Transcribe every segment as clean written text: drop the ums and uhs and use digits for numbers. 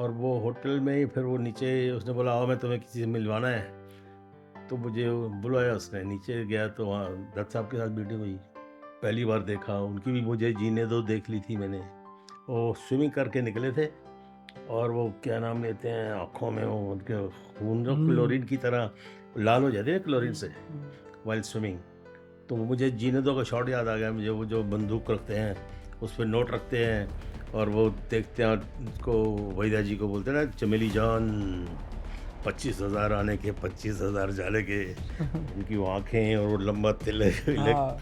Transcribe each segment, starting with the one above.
और वो होटल में ही फिर वो नीचे उसने बोला आओ मैं तुम्हें किसी से मिलवाना है, तो मुझे वो बुलाया उसने, नीचे गया तो वहाँ दत्त साहब के साथ मीटिंग हुई। पहली बार देखा, उनकी भी मुझे जीने दो देख ली थी मैंने। वो स्विमिंग करके निकले थे और वो क्या नाम लेते हैं, आँखों में वो उनके खून जो हम्म, क्लोरीन की तरह लाल हो जाते हैं क्लोरीन से हम्म, व्हाइल स्विमिंग। तो वो मुझे जीने दो का शॉट याद आ गया मुझे, वो जो बंदूक रखते हैं, उस पे नोट रखते हैं और वो देखते हैं उसको, वहीदा जी को बोलते हैं ना, चमेली जान 25,000 आने के 25,000 जाने के, उनकी वो आँखें और वो लंबा तिलक विलक। हाँ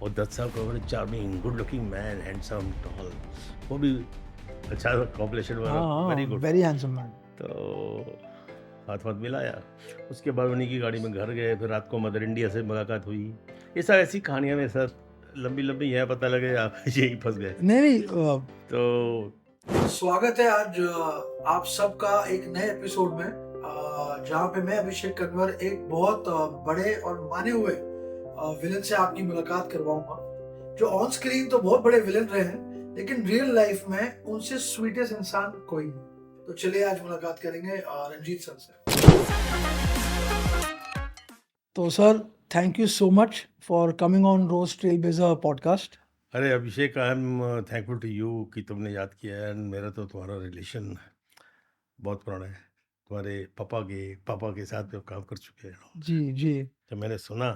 और दत्त साहब का बड़े charming, good looking man, handsome, tall, वो भी अच्छा कॉम्बिनेशन हाँ वाला, हाँ, very good. Very handsome man. तो हाथ वाथ मिलाया, उसके बाद उन्हीं की गाड़ी में घर गए, फिर रात को मदर इंडिया से मुलाकात हुई। ये सब ऐसी कहानियाँ मेरे साथ लंबी लंबी है, पता लगे आप यही फंस गए। नहीं नहीं, तो स्वागत है आज आप सबका एक नए एपिसोड में, जहाँ पे मैं अभिषेक कन्वर एक बहुत बड़े और माने हुए विलन से आपकी मुलाकात करवाऊंगा, जो ऑन स्क्रीन तो बहुत बड़े विलन रहे हैं लेकिन रियल लाइफ में उनसे स्वीटेस्ट इंसान कोई नहीं। तो चलिए आज मुलाकात करेंगे रंजीत सर से। तो sir, thank you so much for coming on Rose trailblazer podcast. अरे Abhishek, I am thankful to you कि तुमने याद किया है। एंड मेरा तो तुम्हारा रिलेशन बहुत पुराना है, तुम्हारे पापा के साथ में काम कर चुके हैं। जी जी, जब मैंने सुना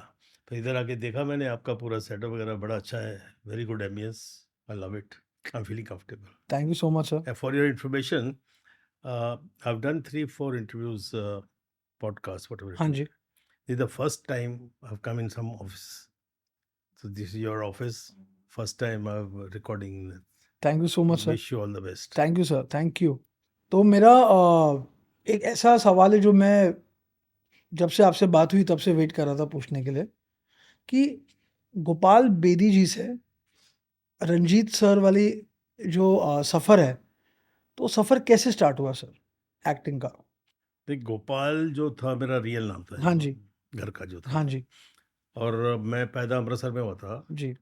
फिर इधर आके देखा मैंने, आपका पूरा सेटअप वगैरह बड़ा अच्छा है, very good ambience, I love it, I am feeling comfortable. Thank you so much sir. And for your information, I've done 3-4 interviews, podcasts, whatever it हाँ is. जी, This is the first time I've come in some office. So this is your office. First time I'm recording. Thank you so much sir. Wish you all the best. Thank you sir, thank you. तो मेरा एक ऐसा सवाल है जो मैं जब से आपसे बात हुई तब से वेट कर रहा था पूछने के लिए, कि गोपाल बेदी जी से रंजीत सर वाली जो सफ़र है, तो सफ़र कैसे स्टार्ट हुआ सर एक्टिंग का? देख, गोपाल जो था मेरा रियल नाम था, हाँ जी, घर का जो हाँ था। जी, और मैं पैदा अमृतसर में हुआ था, जी,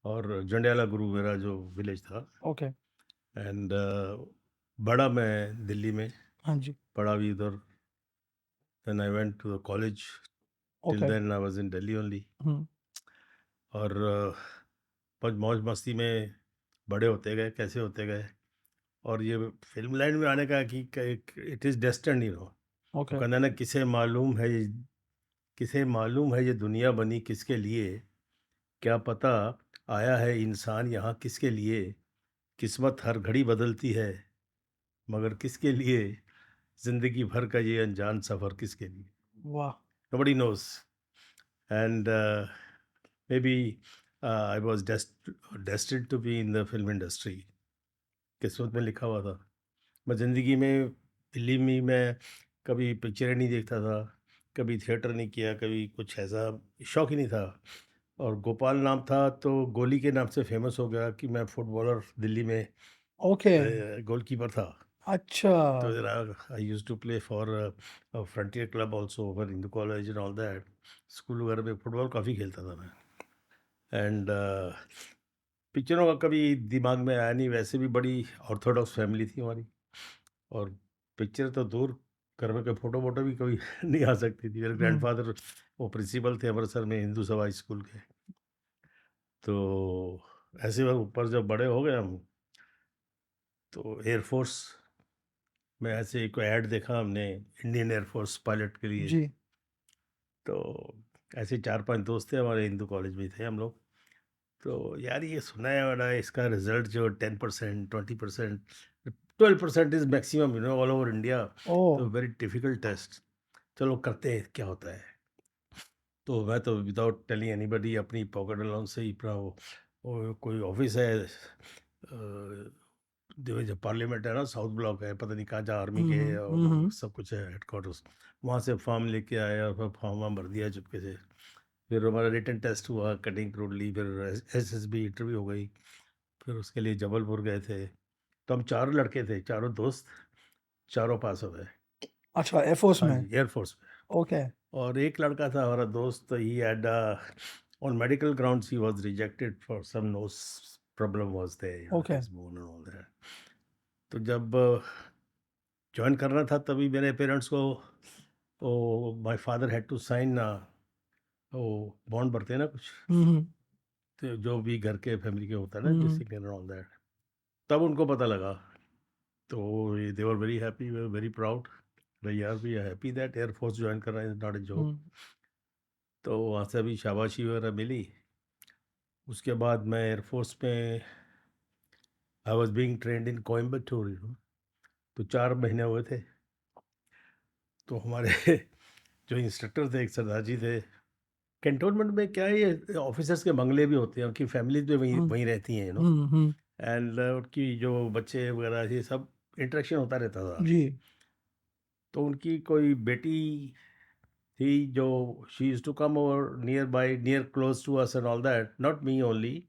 और जंडियाला गुरु मेरा जो विलेज था। ओके, एंड बड़ा मैं दिल्ली में, हाँ जी, पढ़ा भी उधर। Then I went to the college, till okay, then I was in Delhi only. हुँ, और बस मौज मस्ती में बड़े होते गए, कैसे होते गए। और ये फिल्म लाइन में आने का कि इट इज़ डेस्टिनी, वो ओके, कहना ना, किसे मालूम है ये दुनिया बनी किसके लिए, क्या पता आया है इंसान यहाँ किसके लिए, किस्मत हर घड़ी बदलती है मगर किसके लिए, ज़िंदगी भर का ये अनजान सफ़र किसके लिए। वाह! Nobody knows. And maybe I was destined to be in the film industry, किस्मत में लिखा हुआ था। मैं ज़िंदगी में दिल्ली में मैं कभी पिक्चरें नहीं देखता था, कभी थिएटर नहीं किया, कभी कुछ ऐसा शौक ही नहीं था। और गोपाल नाम था तो गोली के नाम से फेमस हो गया कि मैं फुटबॉलर दिल्ली में ओके, गोलकीपर था। अच्छा, तो I used to play for Frontier Club also over Hindu College and all that. School वगैरह में फुटबॉल काफ़ी खेलता था मैं। एंड पिक्चरों का कभी दिमाग में आया नहीं, वैसे भी बड़ी ऑर्थोडॉक्स फैमिली थी हमारी। और पिक्चर तो दूर, घर में कोई फ़ोटो वोटो भी कभी नहीं आ सकती थी। मेरे हुँ, ग्रैंडफ़ादर वो प्रिंसिपल थे अमृतसर में हिंदू सभा स्कूल के। तो ऐसे में ऊपर जब बड़े हो गए हम, तो एयरफोर्स में ऐसे एक ऐड देखा हमने, इंडियन एयरफोर्स पायलट के लिए। जी, तो ऐसे 4-5 दोस्त थे हमारे, हिंदू कॉलेज में थे हम लोग। तो यार ये सुना है बड़ा, इसका रिजल्ट जो 10%, 20%, 12% is maximum, all over India. Oh! तो वेरी डिफ़िकल्ट टेस्ट, चलो करते हैं क्या होता है। तो मैं तो विदाउट टेलिंग एनीबॉडी अपनी पॉकेट अलाउंस से ही अपना वो कोई ऑफिस है, जो पार्लियामेंट है ना, साउथ ब्लॉक है, पता नहीं कहाँ, जहाँ आर्मी हुँ, के हुँ, हुँ, वो हुँ, सब कुछ है हेडक्वार्टर्स, वहाँ से फॉर्म लेके आए और फिर फॉर्म वहाँ भर दिया चुपके से। फिर हमारा रिटन टेस्ट हुआ, कटिंग क्रूड ली, फिर SSB इंटरव्यू हो गई। फिर उसके लिए जबलपुर गए थे। तो हम चारों लड़के थे, चारों दोस्त, चारों पास हो गए। अच्छा एयरफोर्स हाँ में, जी, एयरफोर्स में। ओके, और एक लड़का था हमारा दोस्त, he had on medical grounds he was rejected for some nose problem was there, okay, his bone and all that. तो जब जॉइन करना था तभी मेरे पेरेंट्स को वो my father had to sign वो बॉन्ड भरते हैं ना कुछ, तो जो भी घर के फैमिली के होता है ना, जो सिग्नेचर ऑन दैट, तब उनको पता लगा। तो they were very happy, we were very proud, भाई यार we are happy that air force join करना इज नॉट ए जॉब। तो वहाँ से अभी शाबाशी वगैरह मिली। उसके बाद मैं एयरफोर्स में आई वॉज बीइंग ट्रेंड इन कोयम्बटूर, तो 4 महीने हुए थे। तो हमारे जो इंस्ट्रक्टर थे, एक सरदार जी थे। कैंटोनमेंट में क्या है, ये ऑफिसर्स के बंगले भी होते हैं, उनकी फैमिलीज भी वहीं वहीं रहती हैं, एंड उनकी जो बच्चे वगैरह ये सब इंटरेक्शन होता रहता था। जी। तो उनकी कोई बेटी थी जो she used to come over near by, near close to us and all that, not me only.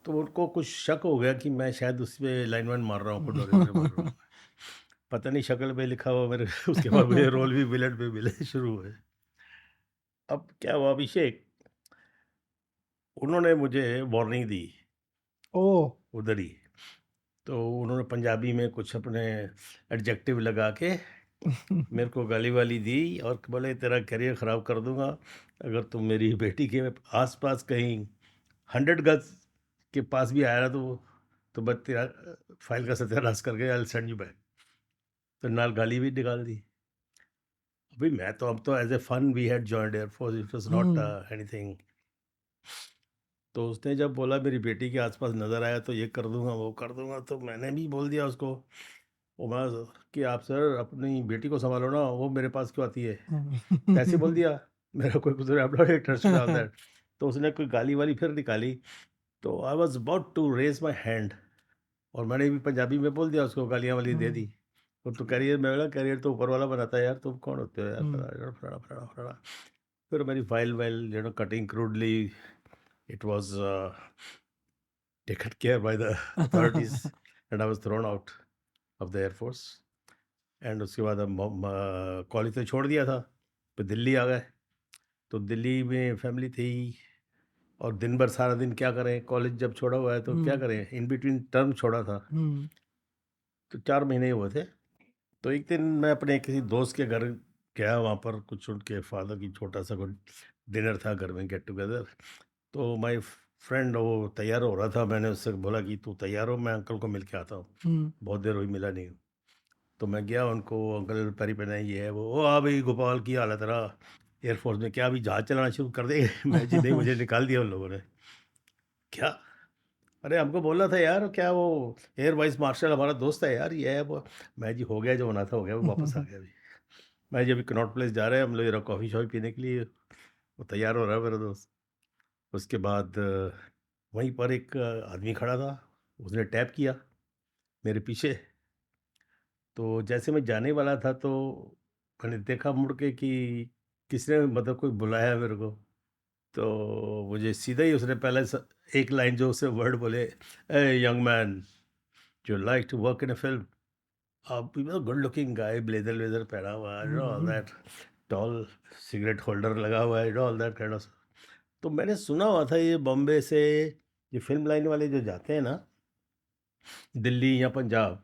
तो उनको कुछ शक हो गया कि मैं शायद उसमें लाइनमैन मार रहा हूँ, फुटबॉल मार रहा हूँ। पता नहीं शक्ल पे लिखा हुआ मेरे उसके बाद मुझे रोल भी विलेट पे मिले शुरू हुए। अब क्या हुआ अभिषेक, उन्होंने मुझे वार्निंग दी ओह! उधर ही। तो उन्होंने पंजाबी में कुछ अपने एडजेक्टिव लगा के मेरे को गाली वाली दी और बोले तेरा करियर ख़राब कर दूंगा अगर तुम मेरी बेटी के आसपास कहीं 100 गज के पास भी आया ना, तो बस तेरा फाइल का सत्यानाश करके I will send you back. तो नाल गाली भी निकाल दी। अभी मैं तो अब तो as a fun we had joined Air Force, it was not anything. तो उसने जब बोला मेरी बेटी के आसपास नज़र आया तो ये कर दूंगा वो कर दूंगा, तो मैंने भी बोल दिया उसको, वो मैं कि आप सर अपनी बेटी को संभालो ना, वो मेरे पास क्यों आती है, ऐसे बोल दिया। मेरा कोई कुछ इंटरेस्ट ऑन दैट। तो उसने कोई गाली वाली फिर निकाली। तो I was about to raise my hand, और मैंने भी पंजाबी में बोल दिया उसको, गालियाँ वाली दे दी। तो करियर में बोला, करियर तो ऊपर वाला बनाता है यार, तुम कौन होते हो यार, फलाना फलाना फलाना। फिर मेरी file while cutting crudely, it was taken care by the authorities and I was thrown out of the Air Force. And उसके बाद अब कॉलेज तो छोड़ दिया था, फिर दिल्ली आ गए। तो दिल्ली में फैमिली थी, और दिन भर सारा दिन क्या करें, कॉलेज जब छोड़ा हुआ है तो क्या करें, इन बिटवीन टर्म छोड़ा था। तो 4 महीने ही हुए थे। तो एक दिन मैं अपने किसी दोस्त के घर गया, वहाँ पर कुछ उनके फादर की छोटा सा कुछ डिनर था घर में, गेट टुगेदर। तो माय फ्रेंड वो तैयार हो रहा था, मैंने उससे बोला कि तू तैयार हो, मैं अंकल को मिल के आता हूँ, बहुत देर हुई मिला नहीं। तो मैं गया उनको, अंकल पैरी पहनाई ये है वो, ओ हाँ भाई गोपाल की हालत है तेरा, एयरफोर्स में क्या अभी जहाज़ चलाना शुरू कर दे। मैं जी नहीं, मुझे निकाल दिया उन लोगों ने। क्या, अरे हमको बोलना था यार, क्या वो एयर वाइस मार्शल हमारा दोस्त है यार, ये है वो। मैं जी हो गया जो होना था हो गया, वो वापस आ गया अभी। मैं जी अभी कनॉट प्लेस जा रहे हैं हम लोग जरा कॉफ़ी शॉफ़ी पीने के लिए, वो तैयार हो रहा है मेरा दोस्त। उसके बाद वहीं पर एक आदमी खड़ा था, उसने टैप किया मेरे पीछे। तो जैसे मैं जाने वाला था तो मैंने देखा मुड़ के कि किसने मतलब कोई बुलाया मेरे को। तो मुझे सीधा ही उसने पहले एक लाइन जो उसे वर्ड बोले, ए यंग मैन जो like to work in a film. आप गुड लुकिंग गाय, ब्लेजर वेजर पहना हुआ है, all that, tall, cigarette holder लगा हुआ है, ऑल दैट काइंड ऑफ। तो मैंने सुना हुआ था ये बॉम्बे से ये फिल्म लाइन वाले जो जाते हैं ना दिल्ली या पंजाब,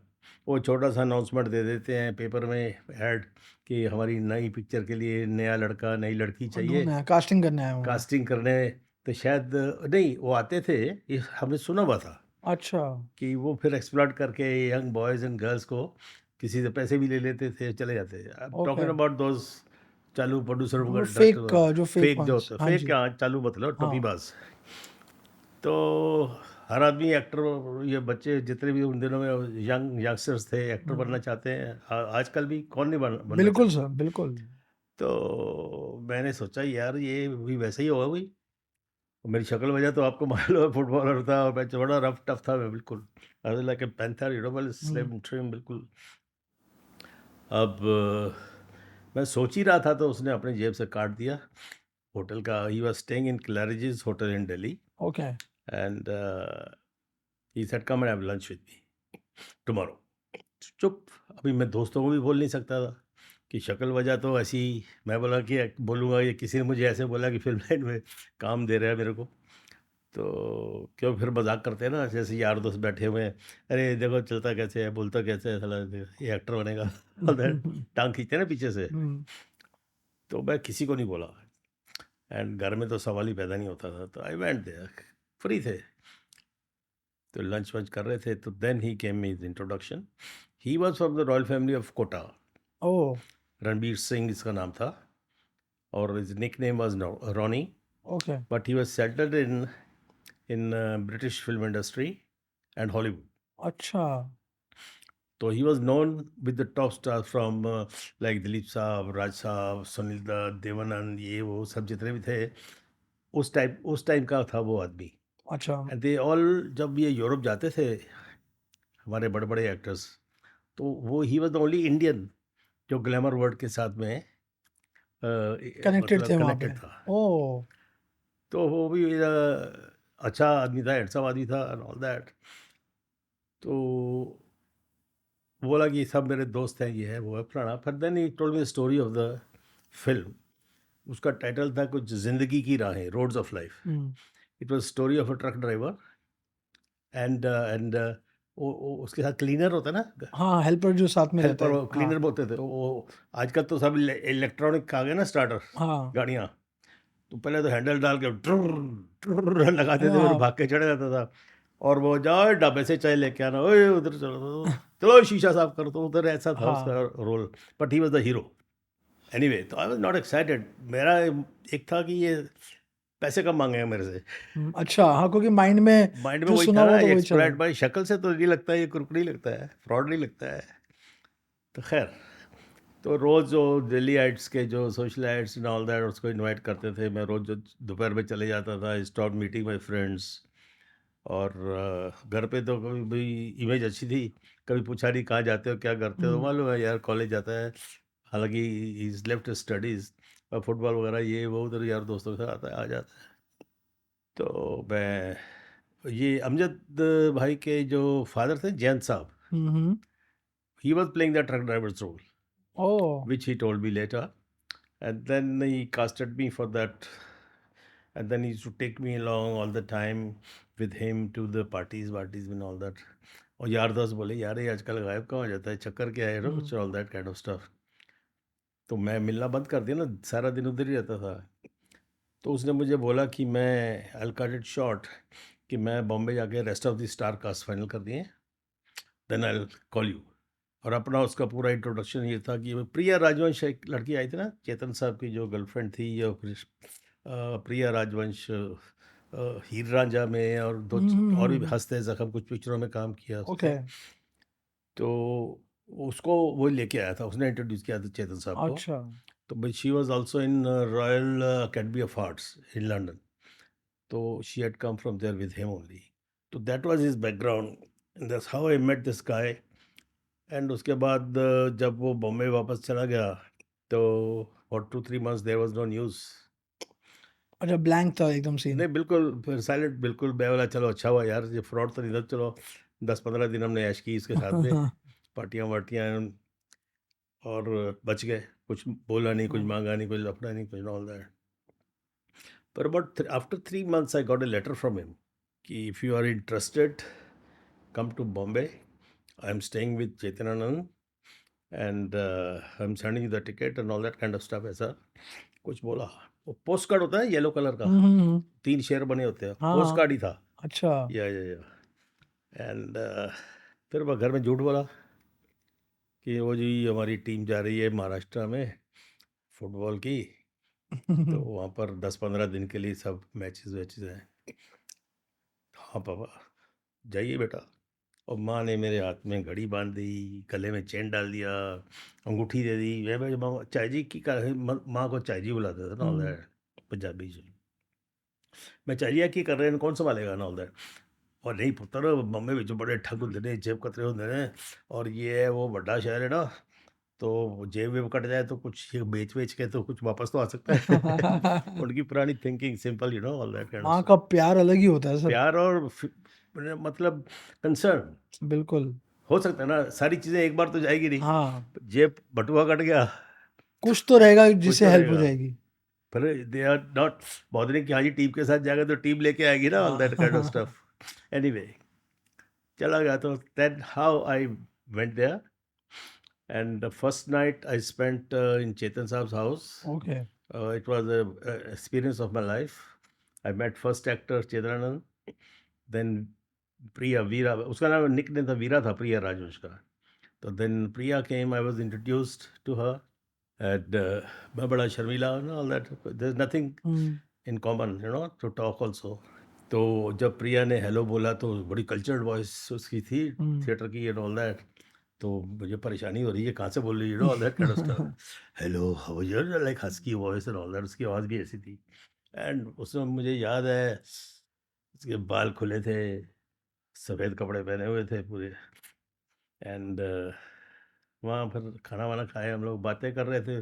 वो छोटा सा अनाउंसमेंट दे देते हैं पेपर में, ऐड, कि हमारी नई पिक्चर के लिए नया लड़का नई लड़की चाहिए ढूँढना है, कास्टिंग करने आया हूँ मैं। कास्टिंग करने। तो शायद नहीं वो आते थे, ये हमने सुना हुआ था अच्छा। कि वो फिर एक्सप्लॉइट करके यंग बॉयज़ एंड गर्ल्स को किसी से पैसे भी ले लेते थे, चले जाते थे। I am okay. Talking about those चालू प्रोड्यूसर वो जो फेक फेक जो वन्स। होते हाँ फेक जी। क्या चालू मतलब हाँ। टोपीबाज। तो हर आदमी एक्टर, ये बच्चे जितने भी उन दिनों में यंगस्टर्स थे एक्टर बनना चाहते हैं, आजकल भी कौन नहीं बनना बिल्कुल चाहता। सर, बिल्कुल। तो मैंने सोचा यार ये भी वैसे ही होगा कोई, मेरी शक्ल वजह तो आपको मालूम है, फुटबॉलर था और मैं बड़ा रफ टफ था, मैं बिल्कुल like a panther, well slim trim बिल्कुल। अब मैं सोच ही रहा था तो उसने अपने जेब से काट दिया होटल का। He was staying in Claridges hotel in Delhi okay. And he said come and have lunch with me tomorrow. चुप, अभी मैं दोस्तों को भी बोल नहीं सकता था कि शक्ल वजह तो ऐसी। मैं बोला कि बोलूँगा, ये किसी ने मुझे ऐसे बोला कि फिल्म लाइन में काम दे रहा है मेरे को। तो क्यों फिर मजाक करते हैं ना, जैसे यार दोस्त बैठे हुए हैं, अरे देखो चलता कैसे है, बोलता कैसे है, साला ये एक्टर बनेगा टांग खींचते हैं ना पीछे से। हम्म, तो मैं किसी को नहीं बोला, एंड घर में तो सवाल ही पैदा नहीं होता था, तो आई वेंट देयर, फ्री थे, तो लंच वंच कर रहे थे, तो then he came his introduction. He was from the royal family of Kota, oh Ranbir Singh इसका नाम था, और his nickname was Ronnie, okay but he was settled in British film industry and Hollywood. अच्छा तो he was known with the top star from like Dilip Sahab, Raj साहब, सुनील दत्त, देवानंद, ये वो सब जितने भी थे, उस टाइम का था वो आदमी. अच्छा एंड दे ऑल, जब ये यूरोप जाते थे हमारे बड़े बड़े एक्टर्स, तो वो ही वॉज द ओनली इंडियन जो ग्लैमर वर्ल्ड के साथ में कनेक्टेड मतलब थे वहाँ पे कनेक्टेड था. ओ तो वो भी अच्छा आदमी था, हैंडसम आदमी था एंड ऑल दैट. तो बोला कि सब मेरे दोस्त हैं, ये है वो है फलाना. फिर then he told me the story of the film. उसका टाइटल था कुछ ज़िंदगी की राहें, roads of life. Hmm, it was story of a truck driver and उसके साथ क्लीनर होता है ना, हाँ हेल्पर जो साथ में रहता हेल्पर, है हाँ क्लीनर बोलते थे वो. आजकल तो सब इलेक्ट्रॉनिक आ गए ना स्टार्टर हाँ गाड़ियाँ. तो पहले तो हैंडल डाल के ट्रुर लगाते थे, फिर हाँ भाग के चढ़ जाता था, और वो जाओ ढाबे से चाय लेके आना, ओए उधर चलो, चलो शीशा साफ करो, तो उधर ऐसा था हाँ उसका role. But he was the hero. Anyway, तो आई वाज नॉट एक्साइटेड. मेरा एक था कि ये पैसे कम मांगेंगे मेरे से. अच्छा हाँ क्योंकि माइंड में माइंड में जो वही सुना था ना, हुआ था वही चल एक्सप्लॉइट रहा भाई, शक्ल से तो नहीं लगता है ये कुरकुरी लगता है, फ्रॉड नहीं लगता है. तो खैर, तो रोज़ जो दिल्ली आइट्स के जो सोशलाइट्स एंड ऑल दैट उसको इनवाइट करते थे. मैं रोज़ जो दोपहर में चले जाता था, स्टॉप मीटिंग माई फ्रेंड्स. और घर पे तो कभी भी इमेज अच्छी थी, कभी पूछा नहीं कहाँ जाते हो क्या करते हो, मालूम है यार कॉलेज जाता है. हालांकि इज लेफ्ट स्टडीज़ और फुटबॉल वगैरह ये वो, उधर यार दोस्तों के साथ आता है, आ जाता है. तो मैं, ये अमजद भाई के जो फादर थे Jayant Sahab, hmm he was playing the truck drivers role, oh which he told me later. And then he casted me for that. And then he used to take me along all the time with him to the parties and all that. और यार दोस्त बोले यार ये आजकल गायब कहाँ हो जाता है, चक्कर क्या है, रोज all that kind of stuff. तो मैं मिलना बंद कर दिया ना, सारा दिन उधर ही रहता था. तो उसने मुझे बोला कि मैं आई कट इट शॉर्ट, कि मैं बॉम्बे जाके rest of the star cast final कर दिए, देन आई कॉल यू. और अपना उसका पूरा इंट्रोडक्शन ये था कि वो प्रिया राजवंश, एक लड़की आई थी ना चेतन साहब की जो गर्लफ्रेंड थी, या फिर प्रिया राजवंश, हीर रांझा में, और और भी हंसते जख्म, कुछ पिक्चरों में काम किया ओके उसने. तो उसको वो लेके आया था, उसने इंट्रोड्यूस किया था चेतन साहब को. अच्छा तो she was also in Royal Academy of Arts in London. तो she had come from there with him only. तो that was his background, and that's how I met this guy. And उसके बाद जब वो बॉम्बे वापस चला गया, तो for 2-3 months there was no news. अच्छा ब्लैंक था एकदम सीन नहीं बिल्कुल, फिर साइलेंट बिल्कुल. मैं बोला चलो अच्छा हुआ यार, ये फ्रॉड तो नहीं था, चलो 10-15 दिन हमने ऐश की इसके साथ में, पार्टियाँ वार्टियाँ, और बच गए. कुछ बोला नहीं, कुछ मांगा नहीं, कुछ लफड़ा नहीं, कुछ ऑल दैट. पर about after 3 months I got a letter from him कि if you are interested come to Bombay, I am staying with Chetanananda and I am sending you the ticket and all that kind of stuff. ऐसा कुछ बोला. वो post card होता है yellow colour का, 3 share बने होते हैं, हाँ पोस्ट हाँ कार्ड ही था. अच्छा या. एंड फिर मैं घर में झूठ बोला कि वो जी हमारी टीम जा रही है महाराष्ट्र में फुटबॉल की, तो वहाँ पर 10-15 दिन के लिए सब मैचेस वैचेस हैं. हाँ पापा जाइए बेटा. और माँ ने मेरे हाथ में घड़ी बांध दी, गले में चेन डाल दिया, अंगूठी दे दी. मैं भाई माँ चाय जी की माँ को चाय जी बुलाते थे ना, ऑल दैट पंजाबी से. मैं चाय जी की कर रहे हैं, कौन संभालेगा ना, ऑल दैट. और नहीं पुत्र, बम्बे ਵਿੱਚ बड़े ठग ਹੁੰਦੇ ਨੇ, जेब कतरे ਹੁੰਦੇ ਨੇ, और ये है वो बड़ा शहर है ना, तो जेब वेब कट जाए तो कुछ ये बेच के तो कुछ वापस तो आ सकता है. उनकी पुरानी thinking simple, you know, all that kind of माँ स्टफ. का प्यार अलग ही होता है सर प्यार और मतलब कंसर्न. बिल्कुल हो सकता है ना, सारी चीज़ें एक बार तो जाएगी नहीं. हाँ जेब बटुआ कट गया, कुछ तो रहेगा कुछ जिससे तो हेल्प हो रहेगा. जाएगी पर दे आर नॉट बॉदरिंग कि हाँ जी टीम के साथ जाएगा तो टीम लेके आएगी ना, ऑल दैट काइंड ऑफ हाँ स्टफ। एनीवे चला गया, तो then how I went there, and the first night I spent in Chetan Sahab's house. Okay It was a experience of my life. I met first actor Chetananand, then Priya Veera. उसका नाम nick name था, वीरा था, प्रिया राजवंश का. तो then Priya came, I was introduced to her, and मैं बड़ा शर्मीला and all that. There's nothing in common, to talk also. तो जब प्रिया ने हेलो बोला तो बड़ी कल्चर्ड वॉइस उसकी थी, थिएटर की एंड ऑल दैट. तो मुझे परेशानी हो रही है, कहाँ से बोल रही है, all that kind of stuff. Hello how are you, like husky voice and all that. उसकी आवाज़ भी ऐसी थी. एंड उसमें मुझे याद है उसके बाल खुले थे, सफ़ेद कपड़े पहने हुए थे पूरे. एंड वहाँ फिर खाना वाना खाए, हम लोग बातें कर रहे थे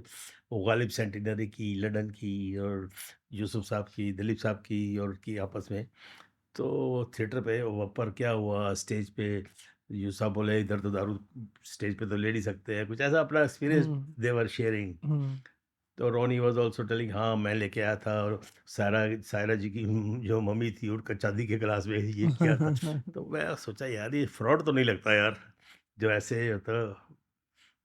वो गालिब सेंटिनरी की, लंदन की, और यूसुफ साहब की, दिलीप साहब की, और की आपस में. तो थिएटर पे ऊपर क्या हुआ, स्टेज पे यूसुफ साहब बोले इधर तो दारू स्टेज पे तो ले नहीं सकते हैं, कुछ ऐसा अपना एक्सपीरियंस दे वर शेयरिंग. तो रोनी वाज आल्सो टेलिंग, हाँ मैं लेके आया था, और सायरा सायरा जी की जो मम्मी थी उनका चांदी के गिलास में ये किया था. तो मैं सोचा यार ये फ्रॉड तो नहीं लगता यार, जो ऐसे होता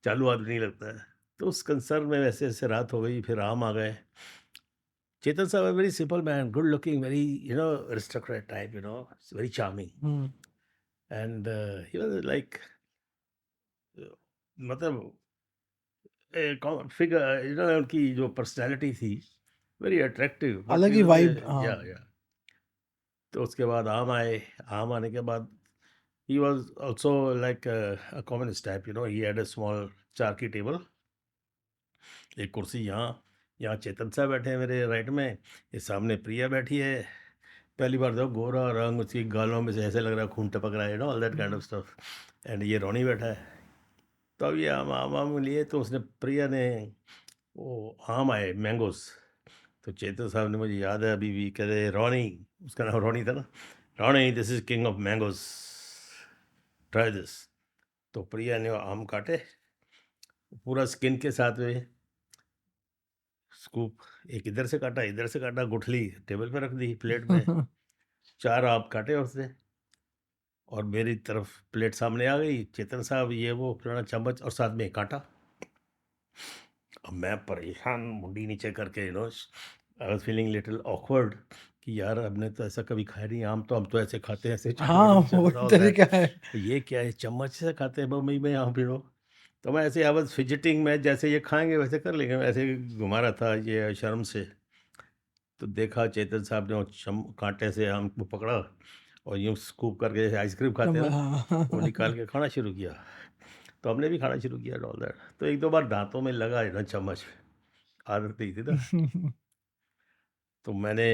चालू आदमी नहीं लगता है. तो उस कंसर्न में वैसे ऐसे रात हो गई, फिर आम आ गए. चेतन साहब very simple man, good looking, very aristocrat type, very charming. And he was like, मतलब फिगर, उनकी जो पर्सनैलिटी थी वेरी अट्रैक्टिव, बट अलग ही वाइब हाँ या. तो उसके बाद आम आए. आम आने के बाद he was also like a communist type, he had a small चार की टेबल, एक कुर्सी यहाँ, यहाँ चेतन साहब बैठे हैं मेरे राइट में, ये सामने प्रिया बैठी है. पहली बार देखो गोरा रंग, उसकी गालों में से ऐसे लग रहा है खून टपक रहा है, all that kind of stuff. And ये रोनी बैठा है. तो अब ये आम आम आम लिए, तो उसने प्रिया ने वो आम आए मैंगोस. तो चेतन साहब ने, मुझे याद है अभी भी, कह रहे रोनी, उसका नाम रोनी था ना, Ronnie this is king of mangoes, try this. तो प्रिया ने वो आम काटे पूरा स्किन के साथ में, स्कूप एक इधर से काटा, इधर से काटा, गुठली टेबल पे रख दी प्लेट में, चार आप काटे उसने, और मेरी तरफ प्लेट सामने आ गई. चेतन साहब ये वो पुराना चम्मच और साथ में एक कांटा. अब मैं परेशान, मुंडी नीचे करके, I was feeling little awkward कि यार हमने तो ऐसा कभी खाया नहीं आम, तो हम तो ऐसे खाते हैं, ऐसे हाँ चटपटे वो ऑल दैट. तरीका है ये क्या है, चम्मच से खाते हैं मम्मी में आम, तो मैं ऐसे आई वाज फिजिटिंग में, जैसे ये खाएंगे वैसे कर लेंगे, मैं ऐसे घुमा रहा था ये शर्म से. तो देखा चेतन साहब ने वो कांटे से आम को पकड़ा, और यूँ स्कूप करके जैसे आइसक्रीम खाते हैं ना, वो निकाल के खाना शुरू किया. तो हमने भी खाना शुरू किया ऑल दैट. तो एक दो बार दांतों में लगा है ना चम्मच, आदत नहीं थी ना. तो मैंने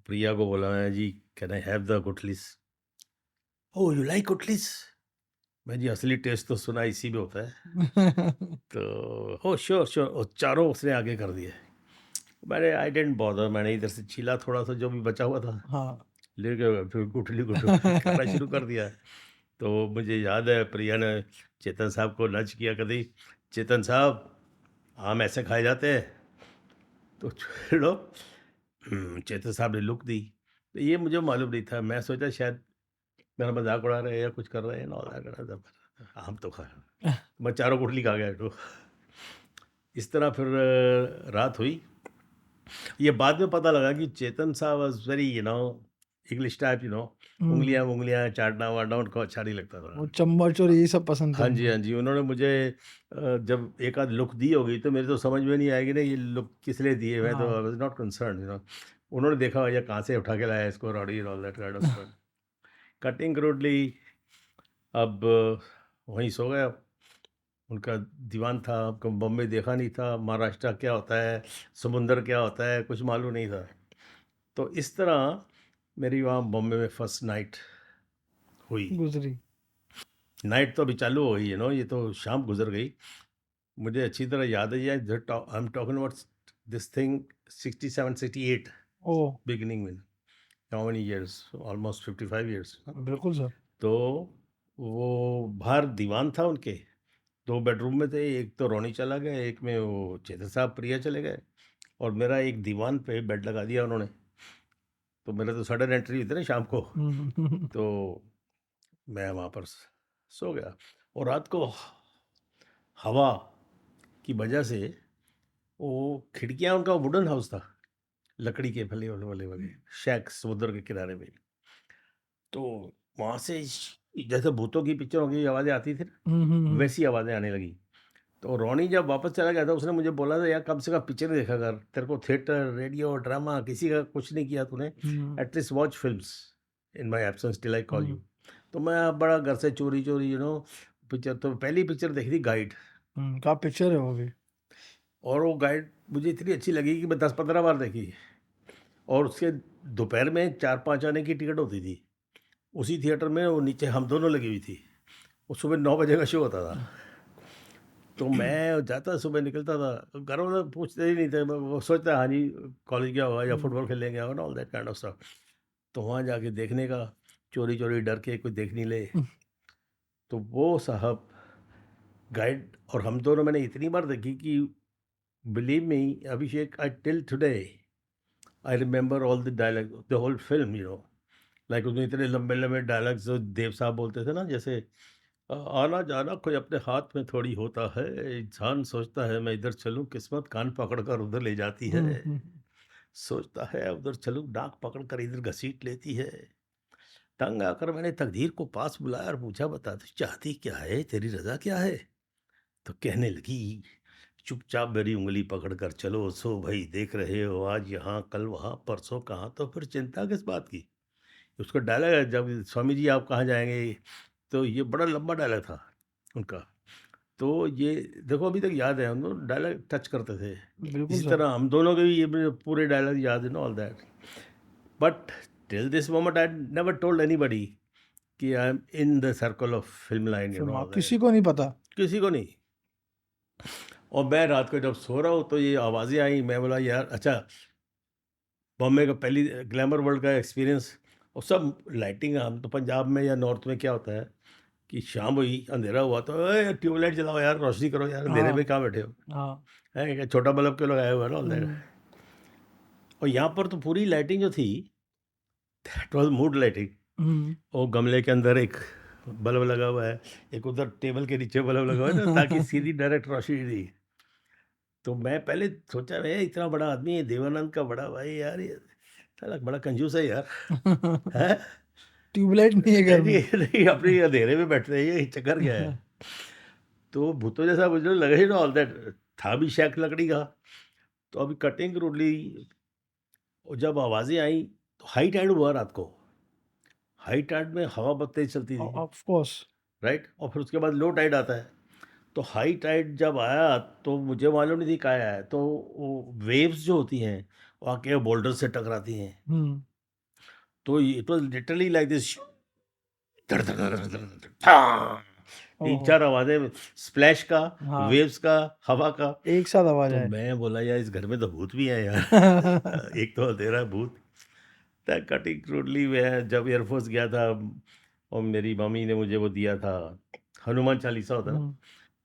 प्रिया को बोला, मैं जी कैन आई हैव द गुटलीस. ओह यू लाइक गुटलीस. मैं जी असली टेस्ट तो सुना इसी में होता है. तो ओ श्योर श्योर, और चारों उसने आगे कर दिए. मैंने आई डेंट बॉदर, मैंने इधर से छीला थोड़ा सा जो भी बचा हुआ था, हाँ लेके फिर गुठली गुठली खाना शुरू कर दिया. तो मुझे याद है प्रिया ने चेतन साहब को नच किया कभी, चेतन साहब आम ऐसे खाए जाते हैं. तो छेड़ो, चेतन साहब ने लुक दी. तो ये मुझे मालूम नहीं था, मैं सोचा शायद मेरा मजाक उड़ा रहे हैं या कुछ कर रहे हैं ना. आम तो खा, मैं चारों गुठली खा गया. तो इस तरह फिर रात हुई. ये बाद में पता लगा कि चेतन साहब वाज वेरी इंग्लिश टाइप, उंगलियां उंगलियां चाटना वाटना उनको अच्छा नहीं लगता था. वो चम्मच और यही सब पसंद थे हाँ जी, उनको हाँ जी, उन्होंने मुझे जब एक आध लुक दी होगी तो मेरे तो समझ में नहीं आएगी ना ये लुक किस लिए दिए. मैं तो हाँ आई वाज नॉट कंसर्न, उन्होंने देखा भैया कहाँ से उठा के लाया इसको, rowdy all that kind of stuff. Cutting crudely. अब वहीं सो गया. उनका दीवान था, आपको बॉम्बे देखा नहीं था, महाराष्ट्र क्या होता है, समुंदर क्या होता है, कुछ मालूम नहीं था. तो इस तरह मेरी वहाँ बॉम्बे में फर्स्ट नाइट हुई. गुजरी नाइट तो अभी चालू हो गई ये तो शाम गुजर गई. मुझे अच्छी तरह याद है, I am talking about this thing 67 68 oh beginning में. How many years, almost 55 years. बिल्कुल सर तो वो बाहर दीवान था उनके, दो बेडरूम में थे, एक तो रोनी चला गया, एक में वो चेतन साहब प्रिया चले गए. और मेरा एक दीवान पे बेड लगा दिया उन्होंने, तो मेरा तो सडन एंट्री हुई थी ना शाम को, तो मैं वहाँ पर सो गया। और रात को हवा की वजह से वो खिड़कियाँ, उनका वुडन हाउस था, लकड़ी के फले वाले वाले शैक समुद्र के किनारे में, तो वहाँ से जैसे भूतों की पिक्चरों की आवाज़ें आती थी ना, वैसी आवाज़ें आने लगी। तो रोनी जब वापस चला गया था, उसने मुझे बोला था, यार कम से कम पिक्चर देखा कर, तेरे को थिएटर, रेडियो, ड्रामा किसी का कुछ नहीं किया तूने, at least watch films in my absence till I call you. तो मैं बड़ा घर से चोरी चोरी पिक्चर, तो पहली पिक्चर देखी थी गाइड, क्या पिक्चर है वो भी। और वो गाइड मुझे इतनी अच्छी लगी कि मैं 10-15 बार देखी। और उसके दोपहर में 4-5 आने की टिकट होती थी उसी थिएटर में, वो नीचे हम दोनों लगी हुई थी, वो सुबह 9 बजे का शो होता था। तो मैं जाता, सुबह निकलता था, घर वाले पूछते ही नहीं थे, वो सोचता हाँ जी कॉलेज गया होगा या फुटबॉल खेलने गया होगा, all that kind of stuff. तो वहाँ जाके देखने का, चोरी चोरी डर के कोई देख नहीं ले। तो वो साहब गाइड और हम दोनों मैंने इतनी बार देखी कि believe me Abhishek, I till today I remember all the dialogue, the whole film, like उसमें इतने लंबे लंबे डायलॉग्स जो देव साहब बोलते थे ना, जैसे आना जाना कोई अपने हाथ में थोड़ी होता है, इंसान सोचता है मैं इधर चलूं, किस्मत कान पकड़ कर उधर ले जाती है, सोचता है उधर चलूं, नाक पकड़ कर इधर घसीट लेती है। तंग आकर मैंने तकदीर को पास बुलाया और पूछा, बता तू चाहती क्या है, तेरी रजा क्या है? तो कहने लगी, चुपचाप मेरी उंगली पकड़ कर चलो, सो भाई देख रहे हो, आज यहाँ कल वहाँ परसों कहाँ, तो फिर चिंता किस बात की। उसका डायलॉग है, जब स्वामी जी आप कहाँ जाएंगे, तो ये बड़ा लंबा डायलॉग था उनका। तो ये देखो अभी तक याद है, हम लोग डायलॉग टच करते थे, बिल्कुल इसी सर। तरह हम दोनों के भी ये मुझे पूरे डायलॉग याद है, all that. But till this moment I never told anybody कि I am in the circle of film line, all that, किसी को नहीं पता। किसी को नहीं। और मैं रात को जब सो रहा हूँ तो ये आवाज़ें आई, मैं बोला यार अच्छा, बॉम्बे का पहली ग्लैमर वर्ल्ड का एक्सपीरियंस, और सब लाइटिंग, हम तो पंजाब में या नॉर्थ में क्या होता है कि शाम हुई, अंधेरा हुआ तो ट्यूबलाइट जलाओ यार, रोशनी करो यार, अंधेरे में कहाँ बैठे हो, हाँ। है क्या, छोटा बल्ब क्यों लगाया हुआ है ना, ऑल दैट। और यहाँ पर तो पूरी लाइटिंग जो थी, दैट वाज मूड लाइटिंग। और गमले के अंदर एक बल्ब लगा हुआ है, एक उधर टेबल के नीचे बल्ब लगा हुआ है ना, ताकि सीधी डायरेक्ट रोशनी दी। तो मैं पहले सोचा, मैं इतना बड़ा आदमी है, देवानंद का बड़ा भाई यार, ये साला बड़ा कंजूस है यार, है ट्यूबलाइट नहीं है घर में। नहीं नहीं, अपने अंधेरे में बैठते हैं, ये चक्कर क्या है। तो भूतों जैसा मुझे लगा ही ना, ऑल दैट, था भी शैक लकड़ी का। तो अभी कटिंग रोडली, और जब आवाज़ें आई तो हाई टाइड हुआ रात को, हाई टाइड में हवा बहुत तेज चलती थी, ऑफ कोर्स। राइट, और फिर उसके बाद लो टाइड आता है। तो हाई टाइड जब आया तो मुझे मालूम नहीं थी क्या आया है, तो वो वेव्स जो होती हैं वो आके बोल्डर से टकराती हैं, तो it was literally like this, 3-4 आवाजें, स्प्लैश का, हाँ। वेव्स का, हवा का। एक साथ आवाज तो आए। मैं बोला यार इस घर में तो भूत भी है यार, एक तो अंधेरा भूत। कटिंग क्रूडली मैं जब एयरफोर्स गया था, और मेरी मम्मी ने मुझे वो दिया था, हनुमान चालीसा होता है ना,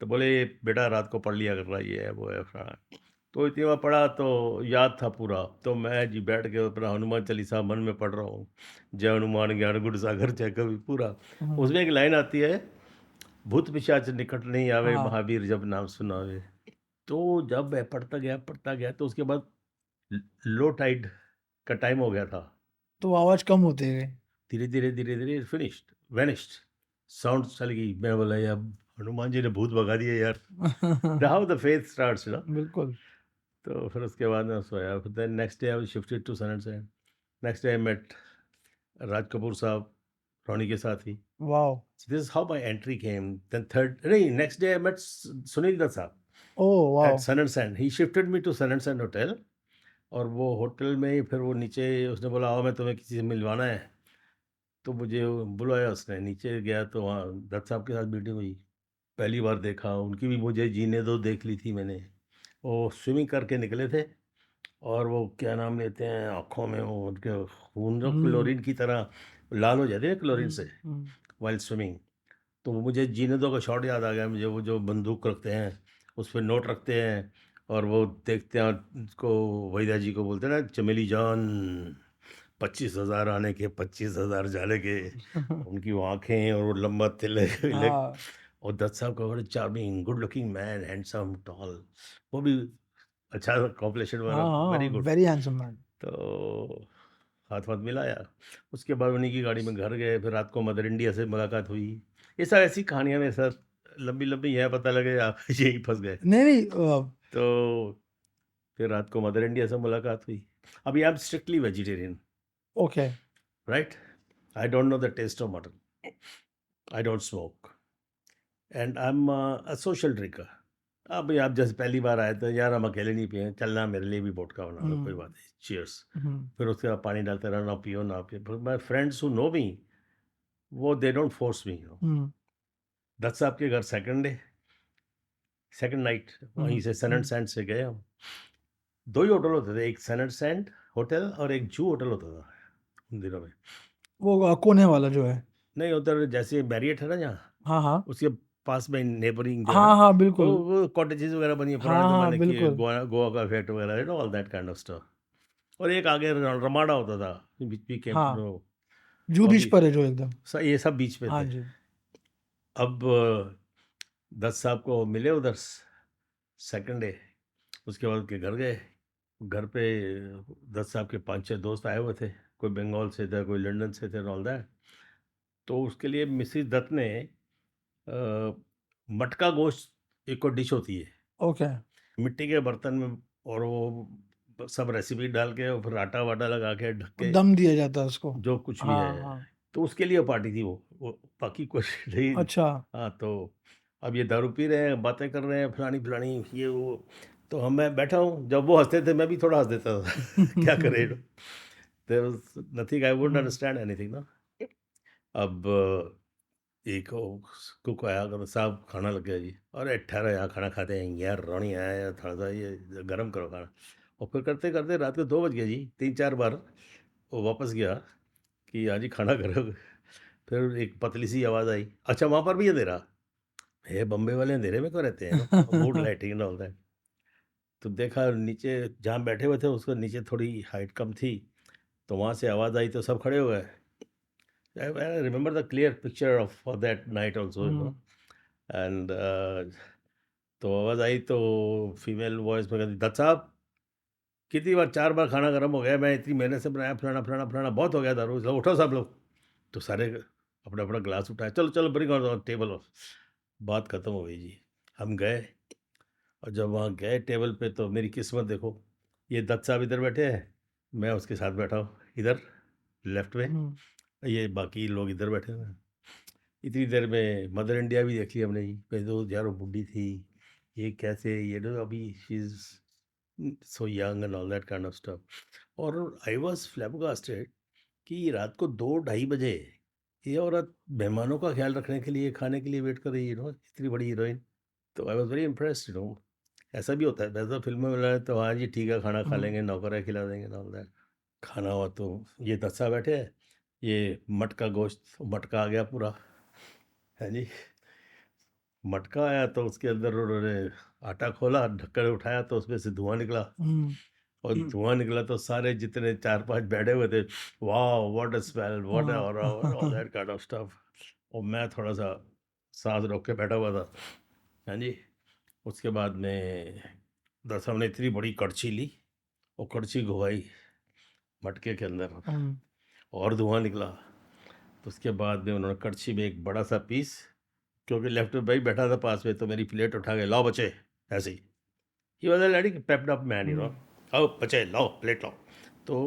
तो बोले बेटा रात को पढ़ लिया करना, ये है वो है फलाना। तो इतनी बार पढ़ा तो याद था पूरा, तो मैं जी बैठ के अपना हनुमान चालीसा मन में पढ़ रहा हूँ, जय हनुमान ज्ञान गुण सागर जय कवि पूरा। उसमें एक लाइन आती है, भूत पिशाच निकट नहीं आवे, हाँ। महावीर जब नाम सुनावे। तो जब मैं पढ़ता गया तो उसके बाद लो टाइड का टाइम हो गया था, तो आवाज कम होती गई। धीरे धीरे फिनिश्ड, वेनिश्ड, साउंड चली गई। मैं बोला यार हनुमान जी ने भूत भगा दिए यार, हाउ द फेथ स्टार्ट्स ना। बिल्कुल। तो फिर उसके बाद मैं सोया, फिर then next day I was shifted to Sun and Sand. Next day I met Raj Kapoor Sahab, Ronnie के साथ ही। Wow. This is how my entry came. Then third नहीं, next day I met Sunil Dutt Sahab oh wow. At Sun and Sand. He shifted me to Sun and Sand hotel, और वो hotel में ही फिर वो नीचे उसने बोला आओ मैं तुम्हें किसी से मिलवाना है, तो मुझे बुलाया उसने, नीचे गया तो वहाँ दत्त साहब के साथ मीटिंग हुई, पहली बार देखा उनकी भी, मुझे जीने दो देख ली थी मैंने। वो स्विमिंग करके निकले थे, और वो क्या नाम लेते हैं, आँखों में वो उनके खून जो क्लोरीन की तरह लाल हो जाते हैं क्लोरीन से वाइल स्विमिंग। तो वो मुझे जीने दो का शॉट याद आ गया मुझे, वो जो बंदूक रखते हैं उस पर नोट रखते हैं, और वो देखते हैं उसको, वहीदा जी को बोलते हैं ना, चमेली जान 25,000 आने के 25,000 जाने के, उनकी वो आंखें और वो लंबा तिलक विलक, हाँ और दत्त साहब का बड़ा charming good looking man, handsome tall, वो भी अच्छा कॉम्प्लेक्शन वाला, हाँ वेरी हाँ गुड। Very handsome man. तो हाथ वाथ मिलाया, उसके बाद उन्हीं की गाड़ी में घर गए, फिर रात को मदर इंडिया से मुलाकात हुई। ये सब ऐसी कहानियां मेरे साथ लंबी लंबी है, पता लगे आप यही फंस गए। नहीं नहीं तो फिर रात को मदर इंडिया से मुलाकात हुई। अभी I am strictly vegetarian, okay right? I don't know the taste of mutton, I don't smoke, and I am a social drinker. अब आप जैसे पहली बार आए तो यार हम अकेले नहीं पिए, चलना मेरे लिए भी वोडका बना दो, कोई बात नहीं, चीयर्स। फिर उसके बाद पानी डालते रहो, ना पियो ना पियो। फिर my friends who know me, वो they don't force me. Dutt sahab के घर सेकंड नाइट वहीं से सन एंड सैंड से गए हम। 2 ही होटल होते थे, एक सन एंड सैंड होटल और एक जू होटल होता था उन दिनों में। वो कोने वाला जो है। नहीं, उधर जैसे मैरियट है ना जहाँ, हाँ हाँ उसके पास में नेबरिंग जो है, हाँ हाँ बिल्कुल। वो कॉटेजेस वगैरह बनी है पुराने हाँ हाँ ज़माने की, बिल्कुल। गोवा का इफेक्ट वगैरह, you know all that kind of stuff. और एक आगे रमाडा होता था, विच वी केम टू हाँ नो। जू वो बीच भी पर है जो एकदम। ये सब बीच पे हाँ थे। जी। अब दत्त साहब को मिले उधर सेकंड डे, उसके बाद के घर गए। घर पे दत्त साहब के 5-6 दोस्त आए हुए थे, कोई बंगाल से थे, कोई लंदन से थे, ऑल दैट। तो उसके लिए मिसिस दत्त ने मटका गोश्त, एक और डिश होती है ओके मिट्टी के बर्तन में, और वो सब रेसिपी डाल के और फिर आटा वाटा लगा के ढक के, दम दिया जाता है उसको। जो कुछ भी हाँ है। हाँ तो उसके लिए पार्टी थी वो बाकी कुछ नहीं। अच्छा। हाँ, तो अब ये दारू पी रहे हैं, बातें कर रहे हैं, फलानी फलानी ये वो। तो हम, मैं बैठा हूँ, जब वो हंसते थे मैं भी थोड़ा हंस देता था क्या करें, there was nothing, I wouldn't understand anything ना। अब एक कुक आया, कहता साहब खाना लग गया जी। अरे ठहरो, यहाँ खाना खाते हैं यार, रोनी आया है, थोड़ा सा ये गर्म करो खाना। और फिर करते करते रात को 2 बज गए जी, 3-4 बार वो वापस गया कि हाँ जी खाना करो। फिर एक पतली सी आवाज़ आई, अच्छा वहाँ पर भी ये दे रहा है, बम्बे वाले अंधेरे में क्यों रहते हैं ना, mood lighting and all that. तो देखा नीचे जहाँ बैठे हुए थे उसको नीचे थोड़ी हाइट कम थी, तो वहाँ से आवाज़ आई तो सब खड़े हो गए। I remember the clear picture of for that night also, you know. And तो आवाज़ आई तो फीमेल वॉइस में कहती, दत्त साहब कितनी बार, 4 बार खाना गर्म हो गया, मैं इतनी मेहनत से बनाया, फलाना फलाना फलाना, बहुत हो गया दारू, इसलिए उठो सब लोग। तो सारे अपना अपना ग्लास उठाया, चलो चलो ब्रिंग ऑन टेबल। बात ख़त्म हो गई जी। हम गए, और जब वहाँ गए टेबल पे, तो मेरी किस्मत देखो, ये दत्त साहब इधर बैठे हैं, मैं उसके साथ बैठा हूँ इधर लेफ्ट में, ये बाकी लोग इधर बैठे हुए हैं। इतनी देर में मदर इंडिया भी देख ली हमने जी। पहले तो यार वो बुढ़ी थी, ये कैसे, ये ना अभी she is so young and all that kind of stuff. और आई वाज फ्लैबकास्टेड कि रात को 2-2:30 बजे ये औरत मेहमानों का ख्याल रखने के लिए, खाने के लिए वेट कर रही है, इतनी बड़ी हीरोइन। तो आई वाज वेरी इम्प्रेस्ड, ऐसा भी होता है वैसे तो फिल्मों में लगा तो हाँ जी ठीक है, खाना खा लेंगे, नौकर है खिला देंगे, ऑल दैट। खाना हुआ तो ये दस्सा बैठे हैं, ये मटका गोश्त, मटका आ गया पूरा, है जी। मटका आया तो उसके अंदर उन्होंने आटा खोला, ढक्कन उठाया तो उसमें से धुआं निकला, और धुआं निकला तो सारे जितने 4-5 बैठे हुए थे, वाह व्हाट अ स्मेल, व्हाट और all that kind of stuff. और मैं थोड़ा सा सांस रोक के बैठा हुआ था, हाँ जी। उसके बाद में दस हमने इतनी बड़ी कड़छी ली, और कड़छी घुमाई मटके के अंदर, और धुआं निकला। तो उसके बाद में उन्होंने कड़छी में एक बड़ा सा पीस, क्योंकि लेफ्ट में भाई बैठा था पास में, तो मेरी प्लेट उठा के, लाओ बचे, ऐसे he was lady पेप्ड up man, आओ बचे लाओ प्लेट लाओ। तो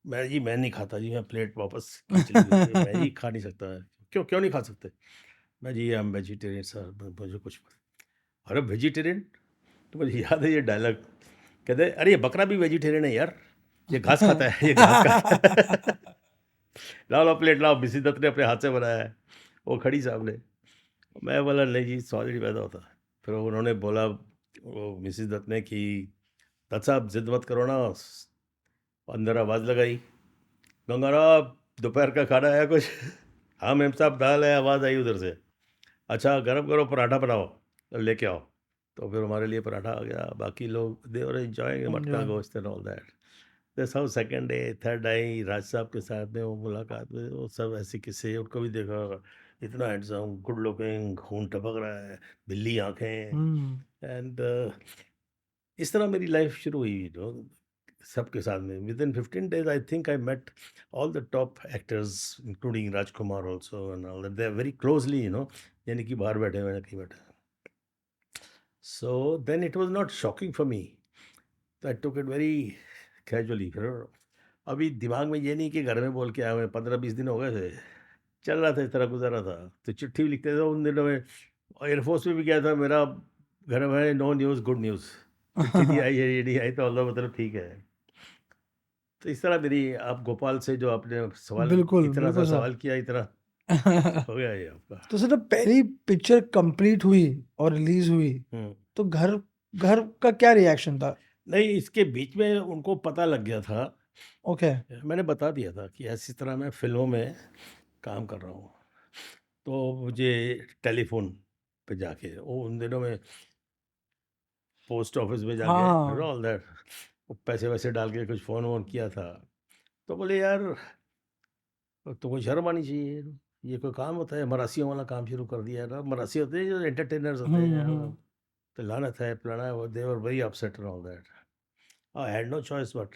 मैं जी मैं नहीं खाता जी, मैं प्लेट वापस खींच ली उसकी, मैं जी खा नहीं सकता। क्यों क्यों नहीं खा सकते? मैं जी आई एम वेजिटेरियन सर, मुझे कुछ अरे वेजिटेरियन, तो मुझे याद है ये डायलॉग, कहते अरे ये बकरा भी वेजिटेरियन है यार, ये घास खाता है, ये घास खाता है। लाओ लाओ प्लेट लाओ, मिसी दत्त ने अपने हाथ से बनाया है, वो खड़ी सामने। मैं बोला नहीं जी, सॉरी नहीं पैदा होता। फिर उन्होंने बोला, वो मिसिस दत्त ने, कि दत्त साहब जिद मत करो ना। अंदर आवाज़ लगाई, गंगाराम दोपहर का खाना है कुछ? हाँ मेम साहब दाल है, आवाज़ आई उधर से। अच्छा गर्म करो, पराठा बनाओ, लेके आओ। तो फिर हमारे लिए पराठा आ गया, बाकी लोग they were enjoying matka enjoy gosht and all that. That's how second day third I Raj Sahab के साथ में वो मुलाकात हुई, वो सब ऐसे किस्से, उनको भी देखा, इतना हैंडसम, गुड लुकिंग, खून टपक रहा है, बिल्ली आंखें, एंड इस तरह मेरी लाइफ शुरू हुई, सबके साथ में। Within 15 days I think I met all the top actors including Rajkumar also and all that, they are very closely, यानी कि बाहर बैठे हुए हैं, कहीं बैठे। So then it was not shocking for me, तो I took it very casually. फिर अभी दिमाग में ये नहीं कि घर में बोल के आए हुए 15-20 दिन हो गए थे, चल रहा था, इस तरह गुजरा था। तो चिट्ठी भी लिखते थे उन दिनों में, एयरफोर्स में भी गया था, मेरा घर में नो न्यूज़ गुड न्यूज़, चिट्ठी नहीं आई है, ये नहीं आई, तो अल्लाह मतलब ठीक है। तो इस तरह मेरी, आप गोपाल से जो आपने सवाल बिल्कुल, इतना सा बिल्कुल सर। सवाल किया, इतना हो गया ये आपका। तो सर जब पहली पिक्चर कंप्लीट हुई और रिलीज हुई, हम्म। तो घर घर का क्या रिएक्शन था? नहीं, इसके बीच में उनको पता लग गया था, ओके, मैंने बता दिया था कि ऐसी तरह मैं फिल्मों में काम कर रहा हूँ। तो मुझे टेलीफोन पे जाके, वो उन दिनों में पोस्ट ऑफिस में जाके, हाँ, ऑल दैट, पैसे वैसे डाल के कुछ फ़ोन वोन किया था। तो बोले यार, तुमको शर्म आनी चाहिए, ये कोई काम होता है? मरासियों वाला काम शुरू कर दिया है ना। मरासी होते हैं जो एंटरटेनर्स होते हैं यार, तो लानत है, फलाना है, वो they were very upset and all that. I had no choice but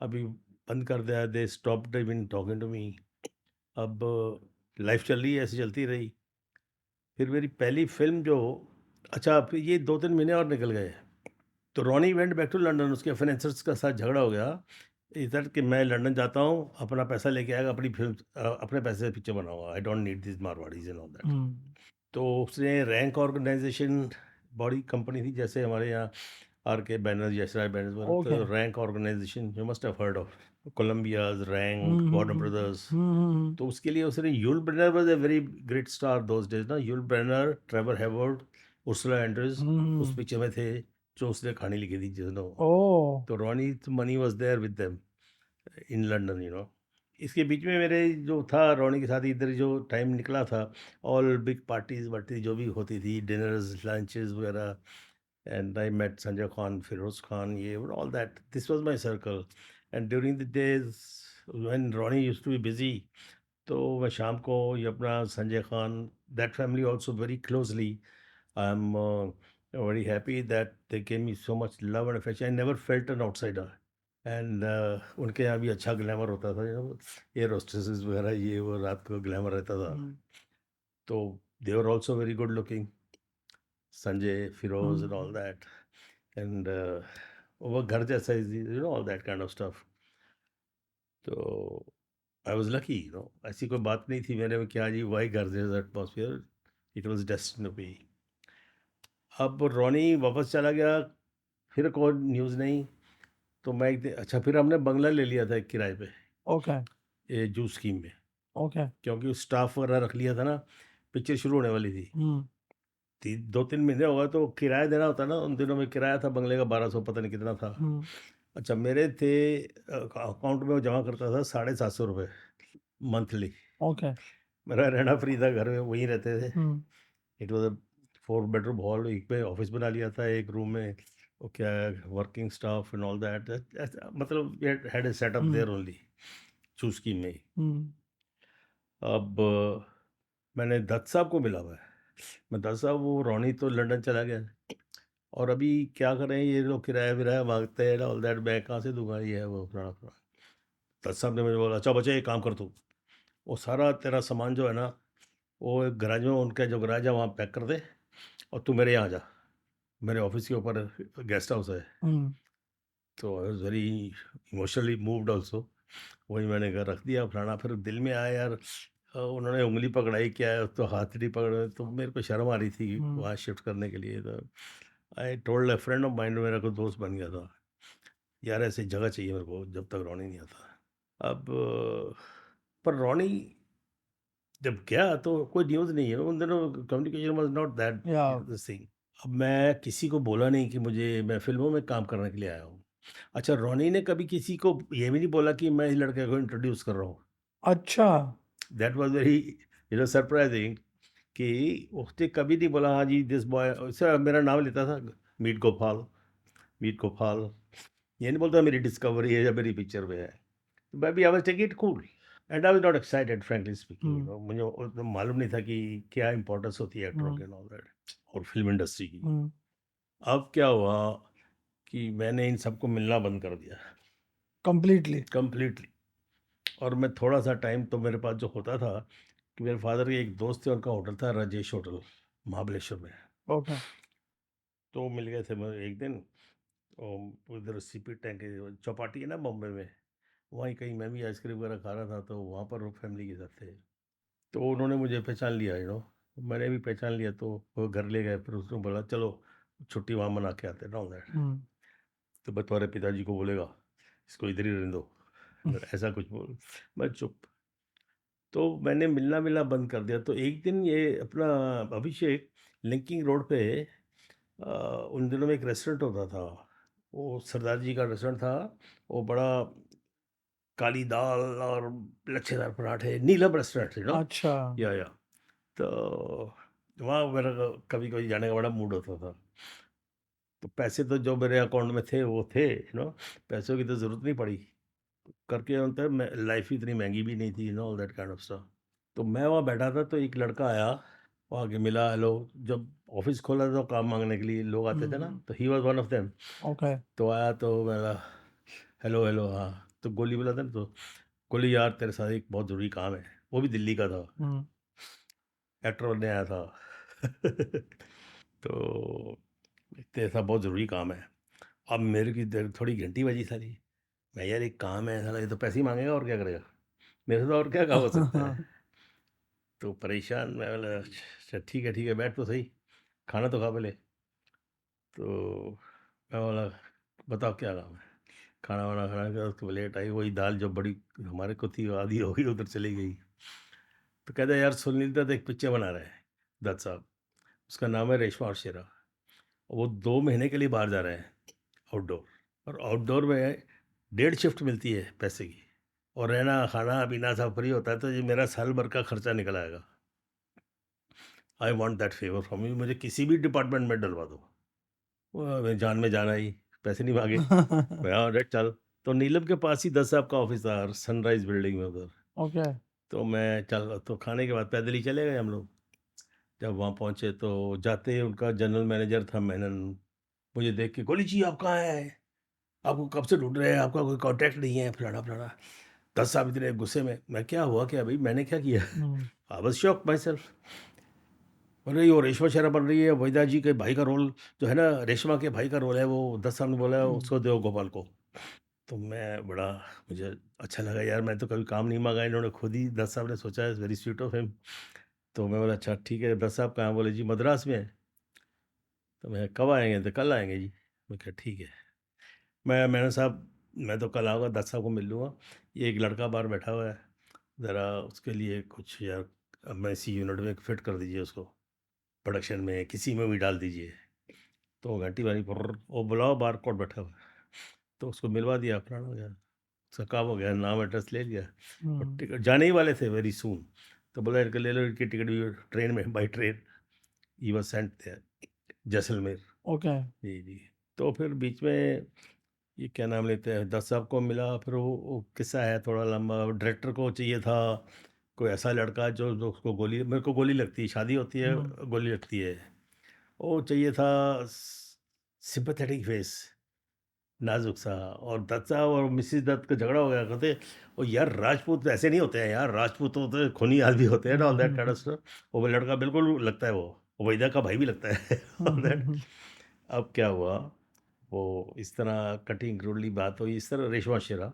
अभी बंद कर दिया, they stopped even talking to me. अब लाइफ चल रही है, ऐसे चलती रही। फिर मेरी पहली फिल्म जो, अच्छा फिर ये 2-3 महीने और निकल गए, तो Ronnie went back to London, उसके फाइनेंसर्स का साथ झगड़ा हो गया इधर कि मैं लंदन जाता हूँ, अपना पैसा लेके आएगा, अपनी फिल्म अपने पैसे से पिक्चर बनाऊंगा, I don't need this Marwaris and all that. तो उसने रैंक ऑर्गेनाइजेशन, बड़ी कंपनी थी जैसे हमारे यहाँ R K banners, Yashraj banners वगैरह, ओके, तो Rank organization you must have heard of, Columbias, Rank, Warner Brothers. तो उसके लिए उसने, Yul Brynner was a very great star those days ना, Yul Brynner, Trevor Howard, Ursula Andress उस picture में थे, जो उसने कहानी लिखी थी जिसनो। ओ, तो Ronnie money was there with them in London, इसके बीच में मेरे जो था रॉनी के साथ इधर जो टाइम निकला था, ऑल बिग पार्टीज वार्टी जो भी होती थी, डिनर्स लंचेस वगैरह, and I met Sanjay Khan, Firoz Khan, ये all that, this was my circle. And during the days when Ronnie used to be busy, तो मैं शाम को ये अपना Sanjay Khan, that family also very closely, I am very happy that they gave me so much love and affection. I never felt an outsider. And उनके यहाँ भी अच्छा ग्लैमर होता था, एयर होस्टेसेस वगैरह, ये वो रात को ग्लैमर रहता था। तो they were also very good looking, Sanjay, Firoz and all that, and वो घर जैसा, all that kind of stuff. तो आई वॉज लकी, ऐसी कोई बात नहीं थी मेरे में कि हाँ जी वाई घर जैसा atmosphere, it was destiny to be. अब रॉनी वापस चला गया, फिर कोई न्यूज़ नहीं। तो मैं एक दिन, अच्छा फिर हमने बंगला ले लिया था एक किराए पे, ओके, ये जू स्कीम में, ओके, क्योंकि स्टाफ वगैरह रख लिया था ना, पिक्चर शुरू होने वाली थी। 2-3 महीने हो गए, तो किराया देना होता ना, उन दिनों में किराया था बंगले का 1200, पता नहीं कितना था। अच्छा मेरे थे, अकाउंट में वो जमा करता था 750 रुपये मंथली। ओके, मेरा रहना फ्री था, घर में वहीं रहते थे। It was a 4 bedroom hall, एक पे ऑफिस बना लिया था, एक रूम में वो क्या working staff and all that, मतलब had a setup there only, चूज की में ही। अब मैंने दत्त साहब को मिला हुआ है, मैं दत्त साहब, वो रॉनी तो लंदन चला गया, और अभी क्या करें, ये लोग किराया विराया मांगते हैं ऑल दैट, मैं कहाँ से दूंगा, ये है वो फलाना फलाना। दत्त साहब ने मुझे बोला, अच्छा बच्चे एक काम कर, तू वो सारा तेरा सामान जो है ना, वो एक गराज में, उनका जो गराज है वहाँ पैक कर दे, और तू मेरे यहाँ जा, मेरे ऑफिस के ऊपर गेस्ट हाउस है। तो I was very emotionally moved also, वही मैंने घर रख दिया फलाना। फिर दिल में आया यार, उन्होंने उंगली पकड़ाई, क्या है तो हाथ नहीं पकड़, तो मेरे को शर्म आ रही थी वहाँ शिफ्ट करने के लिए। तो I told A friend of mind, मेरा कोई दोस्त बन गया था, यार ऐसी जगह चाहिए मेरे को जब तक रॉनी नहीं आता। अब पर रॉनी जब गया तो कोई न्यूज़ नहीं है उन दिनों, कम्युनिकेशन वाज नॉट दैट या दिस थिंग। अब मैं किसी को बोला नहीं कि मैं फिल्मों में काम करने के लिए आया हूँ। अच्छा रॉनी ने कभी किसी को ये भी नहीं बोला कि मैं इस लड़के को इंट्रोड्यूस कर रहा हूँ। अच्छा, दैट वाज वेरी सरप्राइजिंग कि उसने कभी नहीं बोला हाँ जी दिस बॉय, सर मेरा नाम लेता था मीट गोपाल, मीट गोपाल, ये नहीं बोलता मेरी डिस्कवरी है या मेरी पिक्चर में है। तो मैं भी I was take it cool and I was not excited frankly speaking, hmm मुझे उतना मालूम नहीं था कि क्या इंपॉर्टेंस होती है एक्टरों हम्म के and all that, और फिल्म इंडस्ट्री की। हम्म अब क्या हुआ कि मैंने इन सबको मिलना बंद कर दिया कंप्लीटली कंप्लीटली। और मैं थोड़ा सा टाइम तो मेरे पास जो होता था कि मेरे फादर के एक दोस्त थे, उनका होटल था राजेश होटल महाबलेश्वर में। ओके तो मिल गए थे मैं एक दिन, उधर सीपी टैंक चौपाटी है ना बॉम्बे में, वहीं कहीं मैं भी आइसक्रीम वगैरह खा रहा था, तो वहाँ पर वो फैमिली के साथ थे। तो उन्होंने मुझे पहचान लिया, मैंने भी पहचान लिया, तो वो घर ले गए। फिर उसने बोला चलो छुट्टी वहाँ मना के आते ना दैट। हम्म तो मैं तुम्हारे पिताजी को बोलेगा इसको इधर ही रहने दो, अगर ऐसा कुछ बोल। मैं चुप। तो मैंने मिलना मिलना बंद कर दिया। तो एक दिन ये अपना अभिषेक लिंकिंग रोड पे उन दिनों में एक रेस्टोरेंट होता था, वो सरदार जी का रेस्टोरेंट था। वो बड़ा काली दाल और लच्छेदार पराठे, नीलम रेस्टोरेंट अच्छा या तो वहाँ मेरा कभी कभी जाने का बड़ा मूड होता था। तो पैसे तो जो मेरे अकाउंट में थे वो थे, पैसों की तो ज़रूरत नहीं पड़ी करके। अंतर मैं लाइफ इतनी महंगी भी नहीं थी, all that kind of stuff. तो मैं वहाँ बैठा था, तो एक लड़का आया, वो आके मिला, हेलो। जब ऑफिस खोला तो काम मांगने के लिए लोग आते थे ना, तो he was one of them. Okay तो आया तो मेरा हेलो हेलो, हाँ। तो गोली बोला था ना, तो गोली यार तेरे साथ एक बहुत ज़रूरी काम है। वो भी दिल्ली का था, हम्म एक्टर बनने आया था। तो तेरे साथ बहुत ज़रूरी काम है। अब मेरे की थोड़ी घंटी बजी सारी। मैं यार एक काम है साला, ये तो पैसे ही मांगेगा और क्या करेगा, मेरे से और क्या काम हो सकता है। तो परेशान, मैं बोला अच्छा ठीक है बैठ तो सही, खाना तो खा पहले। तो मैं बोला बताओ क्या काम है। खाना वाना खाने के बाद उसको लेट आई, वही दाल जो बड़ी हमारे को थी आधी हो गई, उधर चली गई। तो कहता यार सुनील दत्त एक पिक्चर बना रहे हैं, दत्त साहब, उसका नाम है रेशमा और शेरा। वो 2 महीने के लिए बाहर जा रहे हैं आउटडोर, और आउटडोर में 1.5 शिफ्ट मिलती है पैसे की, और रहना खाना पीना सब फ्री होता है। तो ये मेरा साल भर का खर्चा निकल आएगा। I want that favour from you, मुझे किसी भी डिपार्टमेंट में डलवा दो। मैं जान में जाना ही, पैसे नहीं मांगे। मैं हाँ राइट चल। तो नीलम के पास ही 10 साहब का ऑफिस था, सनराइज बिल्डिंग में उधर। ओके तो मैं चल, तो खाने के बाद पैदल ही चले गए हम लोग। जब वहाँ पहुँचे तो जाते ही उनका जनरल मैनेजर था मेनन, मुझे देख के गोली जी आप कहाँ हैं, आपको कब से ढूंढ रहे हैं, आपका कोई कांटेक्ट नहीं है, फलाना फलाना। 10 साहब इतने गुस्से में। मैं क्या हुआ क्या भाई, मैंने क्या किया। Hmm I was shock myself. बोले ये वो रेशमा शेरा बन रही है, वहीदा जी के भाई का रोल जो है ना, रेशमा के भाई का रोल है वो। 10 साल ने बोला है उसको दो गोपाल को। तो मैं बड़ा, मुझे अच्छा लगा यार, मैं तो कभी काम नहीं मांगा, इन्होंने खुद ही 10 साहब ने सोचा है, वेरी स्वीट ऑफ हिम। तो मैं बोला अच्छा ठीक है। 10 साहब कहाँ, बोले जी मद्रास में है। तो मैं कब आएंगे, तो कल आएंगे जी। मैं कहा ठीक है। मैंने साहब मैं तो कल आऊँगा, 10 साहब को मिल लूँगा। ये एक लड़का बाहर बैठा हुआ है, ज़रा उसके लिए कुछ यार, अब मैं इसी यूनिट में फिट कर दीजिए उसको, प्रोडक्शन में किसी में भी डाल दीजिए। तो घंटी वाली पर वो बुलाओ, बार कोड बैठा हुआ है। तो उसको मिलवा दिया, अपना हो गया, उसका काम हो गया, नाम एड्रेस ले लिया। और हम्म टिकट जाने ही वाले थे वेरी सून। तो बोला इनके ले लो, इनकी टिकट भी ट्रेन में, by train. He was sent there, Jaisalmer. Okay जी जी। तो फिर बीच में ये क्या नाम लेते हैं, 10 साहब को मिला। फिर वो किस्सा है थोड़ा लंबा। डायरेक्टर को चाहिए था कोई ऐसा लड़का जो उसको गोली, मेरे को गोली लगती है, शादी होती है हम्म गोली लगती है। वो चाहिए था सिंपैथेटिक फेस, नाजुक सा। और दत्त साहब और मिसिस दत्त का झगड़ा हो गया, कहते ओ यार राजपूत ऐसे नहीं होते हैं यार, राजपूत होते हैं खूनी आदमी होते हैं ना, all that kind of stuff. वो लड़का बिल्कुल लगता है वो वैदा का भाई भी लगता है। All that. हम्म अब क्या हुआ, वो इस तरह कटिंग क्रूडली बात हुई, इस तरह रेशमा शेरा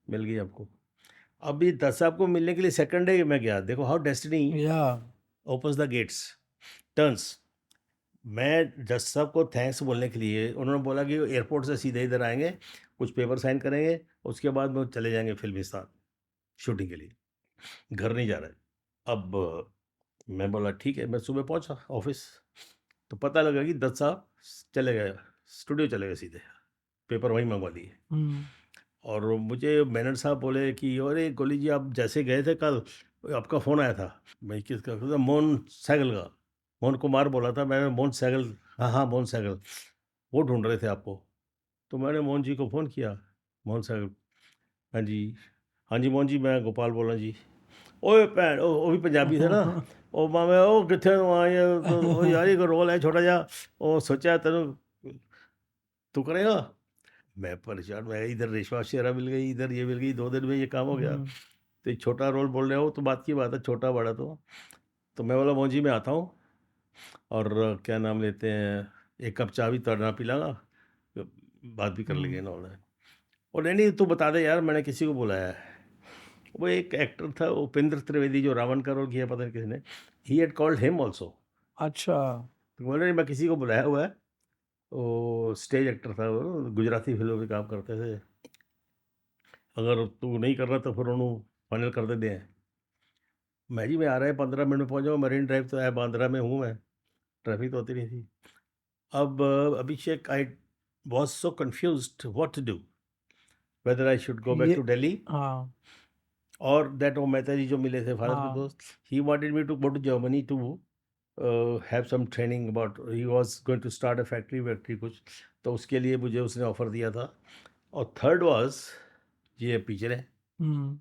मिल गई आपको। अभी 10 साहब को मिलने के लिए सेकंड डे में गया, देखो हाउ डेस्टिनी या ओपन्स द गेट्स, टर्न्स। मैं जज साहब को थैंक्स बोलने के लिए, उन्होंने बोला कि एयरपोर्ट से सीधे इधर आएंगे, कुछ पेपर साइन करेंगे, उसके बाद वो चले जाएंगे फिल्मिस्तान शूटिंग के लिए, घर नहीं जा रहे। अब मैं बोला ठीक है। मैं सुबह पहुंचा ऑफिस, तो पता लगा कि दत्त साहब चले गए, स्टूडियो चले गए सीधे, पेपर वहीं मंगवा दिए। हम्म और मुझे मैनेजर साहब बोले कि अरे गोली जी आप जैसे गए थे कल, आपका फ़ोन आया था। मैं किसका था? मोहन सहगल का। मोहन कुमार बोला था, मैंने मोहन सहगल, हाँ, हाँ, मोहन सहगल, वो ढूँढ रहे थे आपको। तो मैंने मोहन जी को फ़ोन किया, मोहन सहगल, हाँ जी, हाँ जी मोहन जी, मैं गोपाल बोल रहा जी। ओए भैन वो भी पंजाबी थे ना, ਉਹ ਮੈਂ ਉਹ ਕਿੱਥੇ ਨੂੰ ਆਇਆ ਉਹ ਯਾਰ ਇਹ ਰੋਲ ਹੈ ਛੋਟਾ ਜਿਹਾ, ਉਹ ਸੋਚਿਆ ਤੈਨੂੰ तू करेगा। मैं परेशान, मैं इधर रेशमा शेरा मिल गई, इधर ये मिल गई, 2 दिन में ये काम हो गया। हम्म, तो एक छोटा रोल बोल रहे हो तो बात की बात है, छोटा बड़ा तो मैं बोला मोहन जी मैं आता हूँ और क्या नाम लेते हैं, एक कप चाय भी तो पिलाना, बात भी कर लेंगे हम्म, इन्होंने। और नहीं नहीं तू बता दे यार, मैंने किसी को बुलाया है। वो एक एक्टर था उपेंद्र त्रिवेदी, जो रावण का रोल किया, पता नहीं किसने, he had called him also. अच्छा, तो बोले नहीं, मैं किसी को बुलाया हुआ है, वो स्टेज एक्टर था, वो गुजराती फिल्मों में काम करते थे, अगर तू नहीं कर रहा तो फिर उन्होंने फाइनल कर दे दें। मैं जी मैं आ रहा है 15 मिनट में पहुंच जाऊँ, मरीन ड्राइव तो है, बांद्रा में हूँ मैं, ट्रैफिक तो होती नहीं थी। अब अभिषेक, आई was so confused what to do, whether I should go back ये to Delhi हाँ, or that वो मेहता जी जो मिले थे फादर के हाँ, दोस्त, he wanted me to go to Germany to have some training about, he was going to start a factory कुछ, तो उसके लिए मुझे उसने ऑफर दिया था। और थर्ड वाज, ये पिक्चर है, हम्म,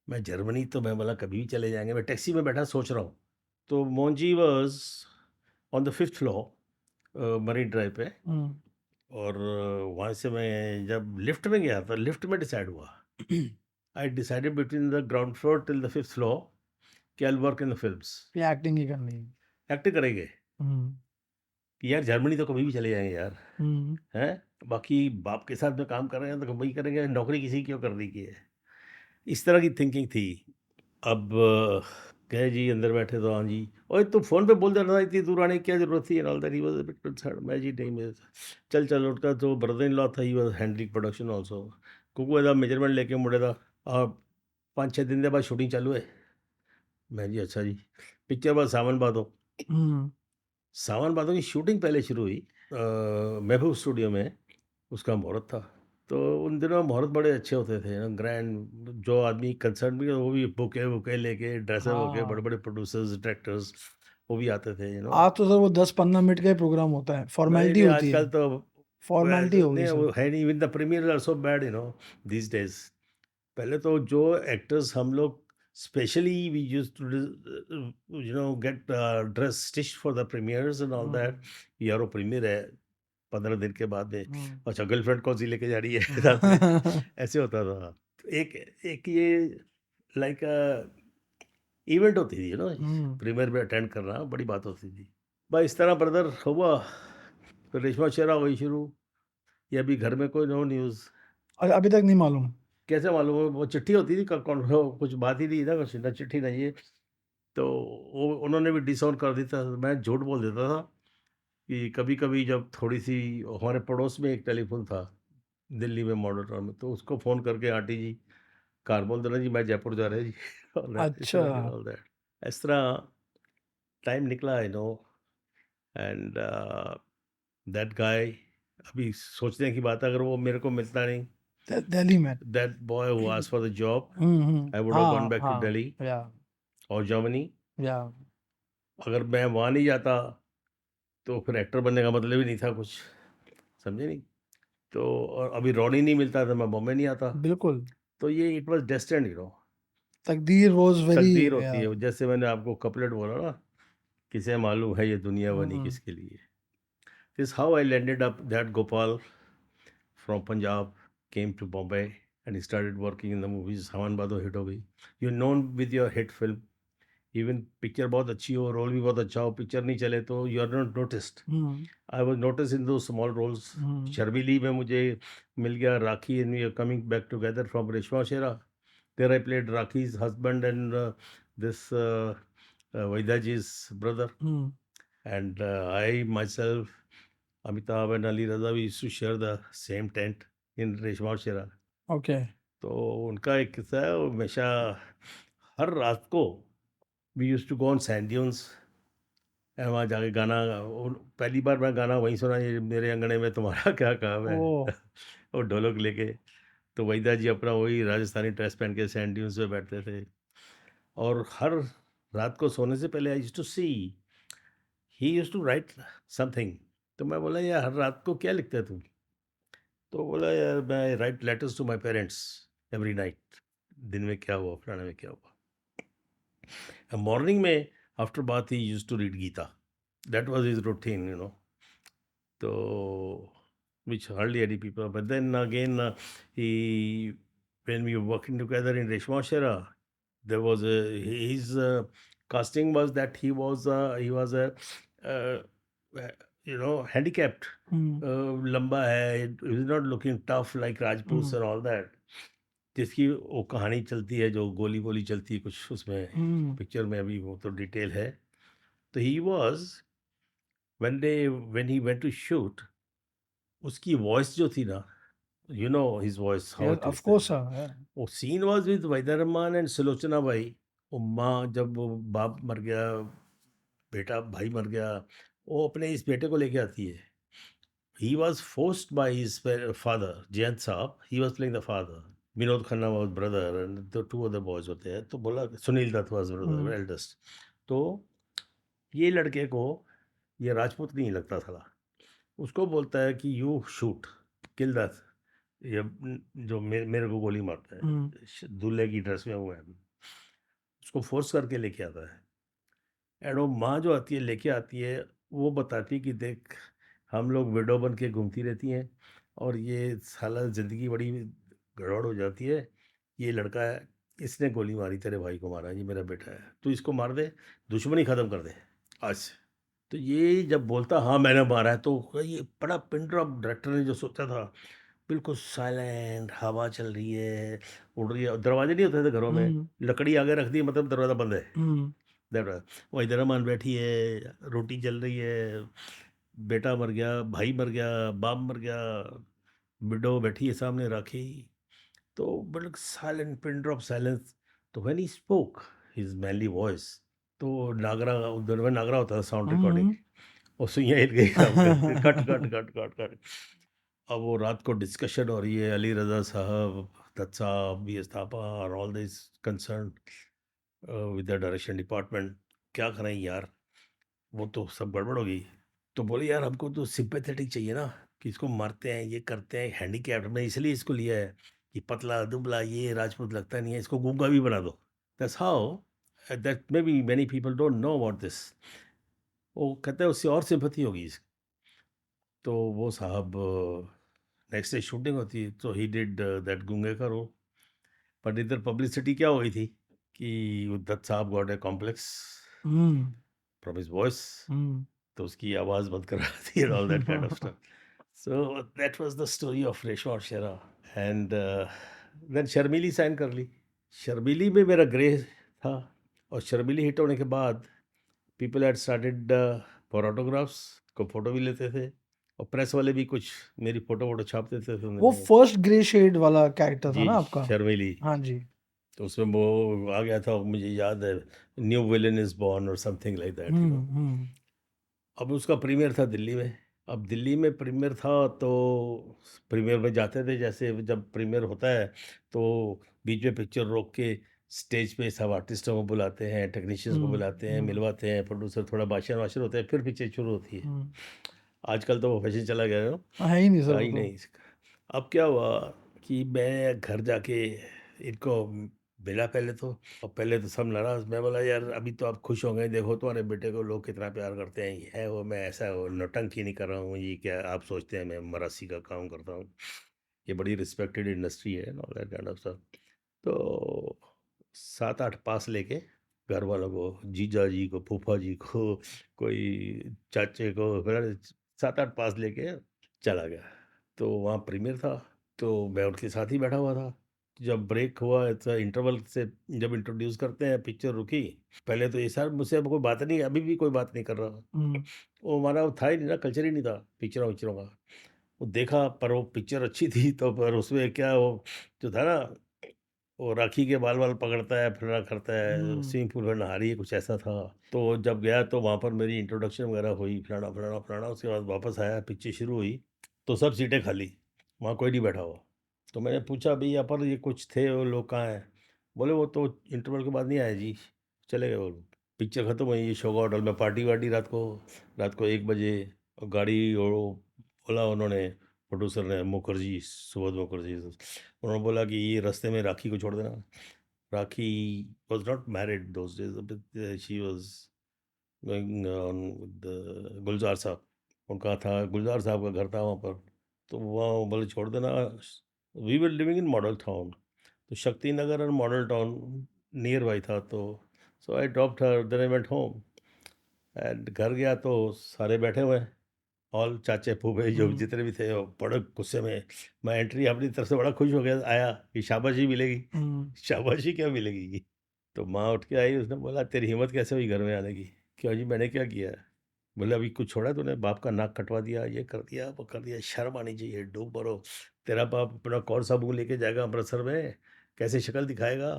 मैं जर्मनी, तो मैं बोला कभी भी चले जाएंगे, मैं टैक्सी में बैठा सोच रहा हूँ, तो Monjee was on the 5th floor marine drive पे, हम्म, और वहाँ से मैं जब लिफ्ट में गया तो लिफ्ट में डिसाइड हुआ, I decided between the ground floor till the 5th floor कि I work in the films, ये एक्टिंग ही करनी है। एक्टिंग करेंगे हम्म, कि यार जर्मनी तो कभी भी चले जाएंगे यार, हम्म, हैं, बाकी बाप के साथ में काम कर रहे हैं तो वही करेंगे, नौकरी किसी क्यों करनी की है, इस तरह की थिंकिंग थी। अब कहे जी अंदर बैठे तो हाँ जी, ओए तू फ़ोन पे बोल दे रहा था इतनी दूर आने की क्या ज़रूरत थी, and all that, he was a bit concern, मैं जी नहीं, मैं चल चल उठका, तो ब्रदर इन लॉ था, he was handling production also, Kuku ਇਹਦਾ मेजरमेंट लेके मुड़े दा आ 5-6 दिन के बाद शूटिंग चालू है। मैं जी अच्छा जी, पिक्चर बाद सावन भादो, हम्म, सावन भादो की शूटिंग पहले शुरू हुई महबूब स्टूडियो में, उसका मुहूर्त था। तो उन दिनों मुहूर्त बड़े अच्छे होते थे ना, ग्रैंड, जो आदमी कंसर्न भी वो भी बुके वुके लेके, ड्रेसअप होके, हाँ, बड़े बड़े प्रोड्यूसर्स डायरेक्टर्स वो भी आते थे, आज तो सर वो 10-15 मिनट का ही प्रोग्राम होता है, नहीं फॉर्मेलिटी नहीं होती आजकल है, तो फॉर्मेलिटी हो गई नहीं, सर। वो है नहीं, even the premiere are so bad these days. पहले तो जो एक्टर्स हम लोग specially we use to get dress stitch for the premieres and all that, hmm, यार वो प्रीमियर है 15 दिन के बाद में, हम्म, अच्छा गर्लफ्रेंड कौन सी लेके जा रही है रात में, ऐसे होता था। तो एक एक ये लाइक इवेंट होती थी हम्म, प्रीमियर में अटेंड करना बड़ी बात होती थी। बस इस तरह ब्रदर हुआ, फिर रेशमा शेरा हुई शुरू, ये अभी घर में कोई नो न्यूज़, अभी तक नहीं मालूम। कैसे मालूम हो, वो चिट्ठी होती थी, कौन कुछ बात ही नहीं था, कुछ ना चिट्ठी नहीं है, तो वो उन्होंने भी डिसऑन कर देता, मैं झूठ बोल देता था कि कभी कभी जब थोड़ी सी, हमारे पड़ोस में एक टेलीफोन था दिल्ली में मॉडल टाउन में, तो उसको फ़ोन करके आंटी जी कार बोल देना जी मैं जयपुर जा रहा है जी ऑल दैट, इस अच्छा, तरह के ऑल दैट, इस तरह टाइम निकला, एंड दैट गाय, अभी सोचने की बात है, अगर वो मेरे को मिलता नहीं, दिल्ली में। That boy who asked for the job, I would have gone हाँ, बैक टू हाँ, दिल्ली या, और जर्मनी। या, अगर मैं वहाँ नहीं जाता तो फिर एक्टर बनने का मतलब ही नहीं था कुछ, समझे नहीं, तो और अभी रॉनी नहीं मिलता तो मैं बॉम्बे नहीं आता, बिल्कुल। तो ये इट वाज डेस्टिन्ड, तकदीर वाज़ वेरी, तकदीर होती या, है, जैसे मैंने आपको कपलेट बोला ना, किसे मालूम है ये दुनिया बनी हुँ, किसके लिए। This how I landed up that Gopal from Punjab came to Bombay and started working in the movies, Sawan Bhadon hit हो गई, you known with your hit film, even picture बहुत अच्छी हो, रोल भी बहुत अच्छा हो, पिक्चर नहीं चले तो you are not noticed, hmm, I was notice in two small roles. Hmm, Sharmilee में मुझे मिल गया Rakhi, and we are coming back together from Reshma Shera, there I played Rakhi's husband and this Vaidaji's brother, hmm, and I myself, Amitabh and Ali Raza, we used to share the same tent in Reshma Shera. Okay, तो उनका एक किस्सा है, वो हमेशा हर रात को we use to go on sand dunes, वहाँ जाके गाना, पहली बार मैं गाना वहीं सुना, ये मेरे अंगने में तुम्हारा क्या काम है ओह! और ढोलक लेके, तो वहीदा जी अपना वही राजस्थानी ड्रेस पहन के सैंड ड्यून्स पे बैठते थे, और हर रात को सोने से पहले I used to see he used to write something. तो मैं बोला, यार हर रात को क्या लिखता है तू? तो बोला, यार मैं write letters to my parents every night, दिन में क्या हुआ, फलाने में क्या हुआ। मॉर्निंग में after bath he used to read Gita, that was his routine, you know. So, which hardly any people. But then again, he when we were working together in Reshma Shera, there was his casting was that he was a uh, handicapped. हम्म लंबा है, he was not looking tough like Rajputs and all that. जिसकी वो कहानी चलती है, जो गोली वोली चलती है कुछ उसमें हम्म पिक्चर में, अभी वो तो डिटेल है। तो he was when he went to shoot, उसकी वॉइस जो थी ना, you know his voice how yes it of is, course है वो scene was with Waheeda Rehman and Sulochana Bai. वो माँ, जब वो बाप मर गया, बेटा भाई मर गया, वो अपने इस बेटे को लेके आती है। He was forced by his father Jayant साहब, he was playing the father, Vinod Khanna was brother and the two other boys होते हैं। तो बोला, Sunil Dutt was brother eldest. तो ये लड़के को ये राजपूत नहीं लगता था, उसको बोलता है कि यू शूट किल दैट, ये जो मेरे को गोली मारता है, दूल्हे की ड्रेस में हुआ है, उसको फोर्स करके लेके आता है। एंड वो माँ जो आती है लेके आती है, वो बताती है कि देख, हम लोग विडो बन के घूमती रहती हैं और ये साला ज़िंदगी बड़ी गड़बड़ हो जाती है। ये लड़का है, इसने गोली मारी, तेरे भाई को मारा, ये मेरा बेटा है, तू इसको मार दे, दुश्मनी ख़त्म कर दे आज से। तो ये जब बोलता हाँ मैंने मारा है, तो ये बड़ा पिन ड्रॉप डायरेक्टर ने जो सोचा था, बिल्कुल साइलेंट, हवा चल रही है, उड़ रही है, दरवाजे नहीं होते थे घरों में, लकड़ी आगे रख दी मतलब दरवाज़ा बंद है। दैट वो इधर रहमान बैठी है, रोटी चल रही है, बेटा मर गया, भाई मर गया, बाप मर गया, विडो बैठी है सामने राखी, तो बिल्कुल साइलेंट, पिन ड्रॉप साइलेंस। तो when he spoke his manly voice, तो नागरा, उधर में नागरा होता था साउंड रिकॉर्डिंग, और सुइयाँ हिल गई काम करके, cut cut cut cut cut. अब वो रात को डिस्कशन हो रही है, अली रजा साहब, दत्त साहब, बी एस थापा और all this concern with the direction department, क्या करें यार, वो तो सब गड़बड़ हो गई। तो बोले, यार हमको तो सिंपैथेटिक चाहिए ना, कि इसको मारते हैं, ये करते हैं, हैंडीकैप्ड में इसलिए इसको लिया है कि पतला दुबला, ये राजपूत लगता नहीं है, इसको गूंगा भी बना दो। That's how, that may be many people don't know about this. वो कहते हैं उससे और सिंपैथी होगी। तो वो साहब नेक्स्ट डे शूटिंग होती है, तो ही डिड दैट गूंगे का रोल। पर इधर पब्लिसिटी क्या हुई थी कि दत्त साहब got a complex from his voice, तो उसकी आवाज़ बंद करा दी and all that kind of stuff. So that was the story of Reshma और Shera. And then Sharmilee sign कर ली। शर्मीली में मेरा ग्रे था, और शर्मीली हिट होने के बाद people had started for autographs, को फोटो भी लेते थे, और प्रेस वाले भी कुछ मेरी फोटो वोटो छाप देते थे वो फर्स्ट ग्रे शेड वाला कैरेक्टर था जी, ना आपका? शर्मीली। हाँ जी। तो उसमें वो आ गया था, मुझे याद है, न्यू विलन इज बॉर्न और something like that, you know. अब उसका प्रीमियर था दिल्ली में। अब दिल्ली में प्रीमियर था, तो प्रीमियर में जाते थे, जैसे जब प्रीमियर होता है तो बीच में पिक्चर रोक के स्टेज पे सब आर्टिस्टों को बुलाते हैं, टेक्नीशियंस को बुलाते हैं, मिलवाते हैं, प्रोड्यूसर थोड़ा भाषण वाषण होते हैं, फिर पिक्चर शुरू होती है। आजकल तो वो फैशन चला गया है ना, है ही नहीं सर है वो ही तो। नहीं। अब क्या हुआ कि मैं घर जाके इनको मिला पहले तो, और पहले तो सब नाराज। मैं बोला, यार अभी तो आप खुश हो गए, देखो तुम्हारे बेटे को लोग कितना प्यार करते हैं, ये है वो, मैं ऐसा वो नौटंकी नहीं कर रहा हूँ, ये क्या आप सोचते हैं मैं मरासी का काम करता हूँ, ये बड़ी रिस्पेक्टेड इंडस्ट्री है, all that kind of stuff. तो 7-8 पास लेके घर वालों को, जीजा जी को, फूफा जी को, कोई चाचे को, 7-8 पास लेके चला गया। तो वहाँ प्रीमियर था, तो मैं उनके साथ ही बैठा हुआ था। जब ब्रेक हुआ, ऐसा इंटरवल से जब इंट्रोड्यूस करते हैं, पिक्चर रुकी, पहले तो ये सर मुझसे अब कोई बात नहीं, अभी भी कोई बात नहीं कर रहा। वो हमारा था ही नहीं ना, कल्चर ही नहीं था पिक्चरों विक्चरों का। वो देखा, पर वो पिक्चर अच्छी थी, तो पर उसमें क्या वो जो था ना, वो राखी के बाल वाल पकड़ता है, फिर करता है, स्विमिंग पूल में नहा रही है, कुछ ऐसा था। तो जब गया तो वहाँ पर मेरी इंट्रोडक्शन वगैरह हुई, फलाना फलाना फलाना। उसके बाद वापस आया, पिक्चर शुरू हुई, तो सब सीटें खाली, वहाँ कोई नहीं बैठा हुआ। तो मैंने पूछा, भाई यहाँ पर ये कुछ थे वो लोग कहाँ हैं? बोले वो तो इंटरवल के बाद नहीं आया जी, चले गए वो लोग। पिक्चर खत्म हुई, शोगा होटल में पार्टी वार्टी रात को 1 बजे, और गाड़ी और बोला उन्होंने, प्रोड्यूसर ने, मुखर्जी, सुबोध मुखर्जी, उन्होंने बोला कि ये रास्ते में राखी को छोड़ देना। Rakhi was not married those days, she was going on with Gulzar साहब, उनका था, गुलजार साहब का घर था वहाँ पर, तो वहाँ बोले छोड़ देना। We were living in Model Town, तो शक्ति नगर और मॉडल टाउन नियर बाई था, तो so I dropped her, then I went home and घर गया तो सारे बैठे हुए हैं, ऑल चाचे फूफे जो हम्म, जितने भी थे, वो बड़े गुस्से में। मैं एंट्री अपनी तरफ से बड़ा खुश हो गया, आया कि शाबाशी मिलेगी। हम्म, शाबाशी क्या मिलेगी? तो माँ उठ के आई, उसने बोला तेरी हिम्मत कैसे हुई घर में आने की? क्यों जी, मैंने क्या किया है? बोले अभी कुछ छोड़ा तूने, बाप का नाक कटवा दिया, ये कर दिया वो कर दिया, शर्म आनी चाहिए, डूब मरो। तेरा बाप अपना कौन सा मुंह लेके जाएगा अमृतसर में, कैसे शक्ल दिखाएगा?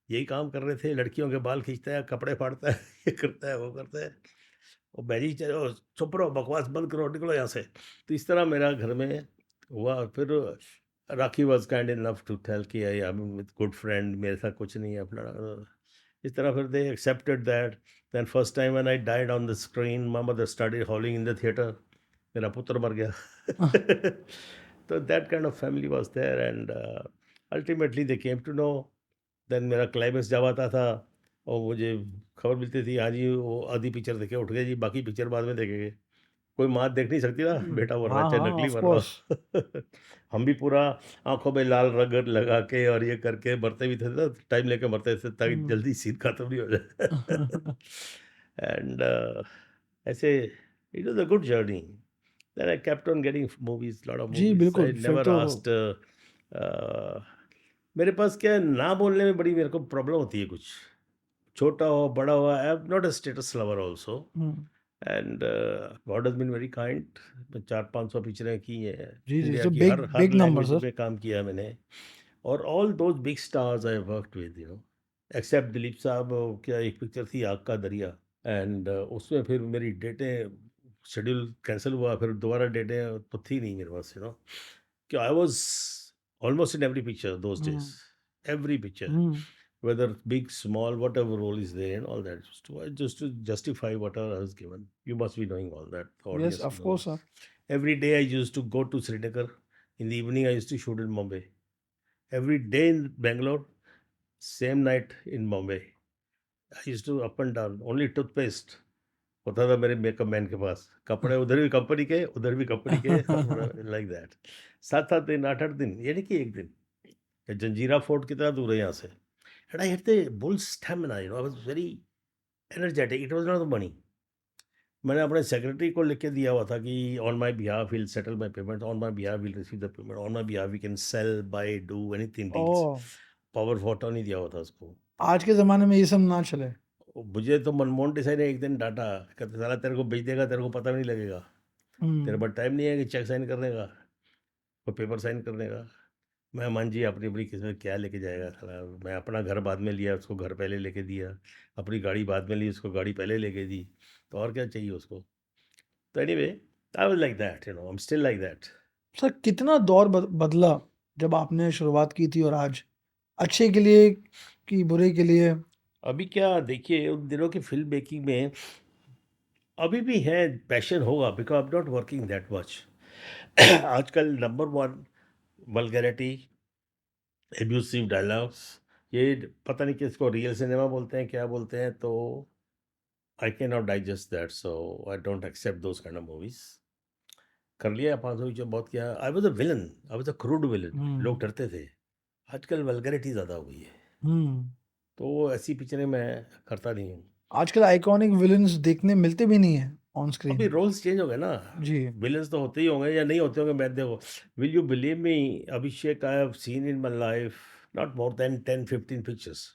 यही काम कर रहे थे, लड़कियों के बाल खींचता है, कपड़े फाड़ता है, ये करता है वो करता है। और बैरी चलो चुप रहो, बकवास बंद करो, निकलो यहाँ से। तो इस तरह मेरा घर में हुआ। फिर Rakhi was kind enough to tell कि I am with good friend, मेरे साथ कुछ नहीं है अपना। इस तरह फिर they accepted that. Then first time when I died on the screen, my mother started howling in the theatre, मेरा पुत्र मर गया। तो that kind of family was there and ultimately they came to know. Then मेरा climax जब आता था और मुझे खबर मिलती थी, हाँ जी वो आधी पिक्चर देखे उठ गए जी, बाकी पिक्चर बाद में देखेंगे। कोई माँ देख नहीं सकती ना, बेटा मर रहा है हाँ चाहे हाँ नकली ऑफ मर रहा कोर्स। हो। हम भी पूरा आंखों में लाल रगड़ लगा के और ये करके मरते भी थे ना, टाइम लेके मरते थे ताकि जल्दी सीन खत्म नहीं हो जाए। एंड ऐसे it was a good journey. Then I kept on getting movies, lot of जी मूवीज। आई बिल्कुल, फिर नेवर तो आस्क्ड। मेरे पास क्या है, ना बोलने में बड़ी मेरे को प्रॉब्लम होती है कुछ, छोटा हो बड़ा हो। I am not a status lover also, hmm, and God has been very kind. 400-500 पिक्चरें की हैं जी जी, इंडिया सो की, बिग हर बिग नंबर लैंग्वेज सर। में काम किया है मैंने। और all those big stars I worked with, except Dilip sahab. क्या एक पिक्चर थी आग का दरिया, एंड उसमें फिर मेरी डेटें, शेड्यूल कैंसिल हुआ, फिर दोबारा डेटें तो थी नहीं मेरे पास, कि I was almost in every picture those days, hmm, every picture, hmm, whether big, small, whatever role is there and all that, just to justify whatever I was given. You must be knowing all that. The yes audience of course knows. Sir. Every day I used to go to Srinagar. In the evening I used to shoot in Mumbai. Every day in Bangalore, same night in Mumbai. I used to up and down. Only toothpaste होता था मेरे makeup man के पास, कपड़े उधर भी company के, उधर भी कंपनी के, लाइक दैट। 7-7 दिन, 8-8 दिन, यानी कि एक दिन। जंजीरा फोर्ट कितना दूर है यहाँ से? And I had the bull stamina, I was very energetic. It was not the money. मैंने अपने सेक्रेटरी को लिख के दिया हुआ था कि on my behalf will settle my payment, on my behalf will receive the payment, on my behalf we can sell buy do anything deals. ओ, पावर फोटो नहीं दिया हुआ था उसको। आज के जमाने में ये सब ना चले। मुझे तो मनमोहन देसाई ने एक दिन डांटा, कहते साला तेरे को भेज देगा, तेरे को पता भी नहीं लगेगा, तेरे हम्म, पास टाइम नहीं है कि चेक साइन करने का, कोई पेपर साइन करने का। मैं मान जी अपनी अपनी किस्मत, क्या लेके जाएगा साला। मैं अपना घर बाद में लिया, उसको घर पहले लेके दिया, अपनी गाड़ी बाद में ली, उसको गाड़ी पहले लेके दी, तो और क्या चाहिए उसको। तो anyway, I was like that, I am still like that. Sir कितना दौर बदला जब आपने शुरुआत की थी और आज, अच्छे के लिए कि बुरे के लिए? अभी क्या देखिए, उन दिनों की फिल्म मेकिंग में अभी भी है, पैशन होगा, because I am not working that much. आजकल number one vulgarity, abusive dialogues, ये पता नहीं किसको रियल सिनेमा बोलते हैं, क्या बोलते हैं, तो I can not digest that, so I don't accept those kind of movies. कर लिया 500 पिक्चर, बहुत किया। I was a villain, I was a crude villain, लोग हम्म, डरते थे। आजकल वल्गैरिटी ज़्यादा हो गई है, हम्म, तो ऐसी पिक्चरें मैं करता नहीं हूँ। आजकल आइकॉनिक विलन्स देखने मिलते भी नहीं है ऑन अभी स्क्रीन। रोल्स चेंज हो गए ना, जी। विलन्स तो होते ही होंगे या नहीं होते होंगे, मैं देखो, will you believe me, Abhishek I have seen in my life not more than 10-15 pictures.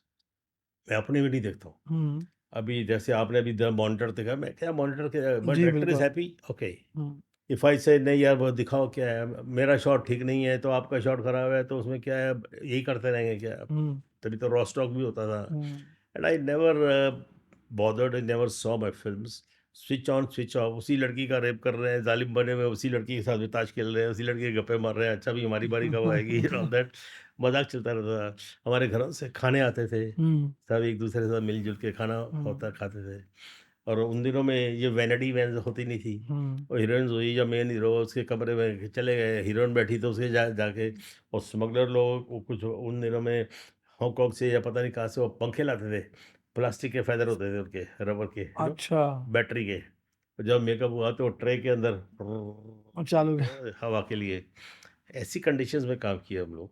मैं अपने भी नहीं देखता हूँ। हम्म, अभी जैसे आपने अभी द मॉनिटर देखा, मैं क्या मॉनिटर के, बट जी डायरेक्टर इज बिल्कुल। Happy, okay. Hmm, if I से नहीं यार वो दिखाओ क्या है, मेरा शॉट ठीक नहीं है तो आपका शॉट खराब है, तो उसमें क्या है, यही करते रहेंगे क्या? हम्म, तभी तो रॉ स्टॉक भी होता था। Hmm, and I never bothered, I never saw my films. Switch on switch off, उसी लड़की का रेप कर रहे हैं, जालिम बने हुए उसी लड़की के साथ भी ताश खेल रहे हैं, उसी लड़की के गप्पे मार रहे हैं, अच्छा भी हमारी बारी कब आएगी, ऑल दैट मजाक चलता रहता था। हमारे घरों से खाने आते थे, हम्म, सब एक दूसरे के साथ मिलजुल के खाना हम्म, खाते थे। और उन दिनों में ये वैनिटी वैन होती नहीं थी, हम्म, और हीरोइंस हुई या मेन हीरो उसके कमरे में चले गए, हीरोइन बैठी तो उसके जाके, और स्मगलर लोग वो कुछ उन दिनों में हांगकांग से या पता नहीं कहाँ से वो पंखे लाते थे, प्लास्टिक के फेदर होते थे उनके, रबर के, अच्छा, बैटरी के। जब मेकअप हुआ तो ट्रे के अंदर और चालू हवा के लिए, ऐसी कंडीशंस में काम किया हम लोग,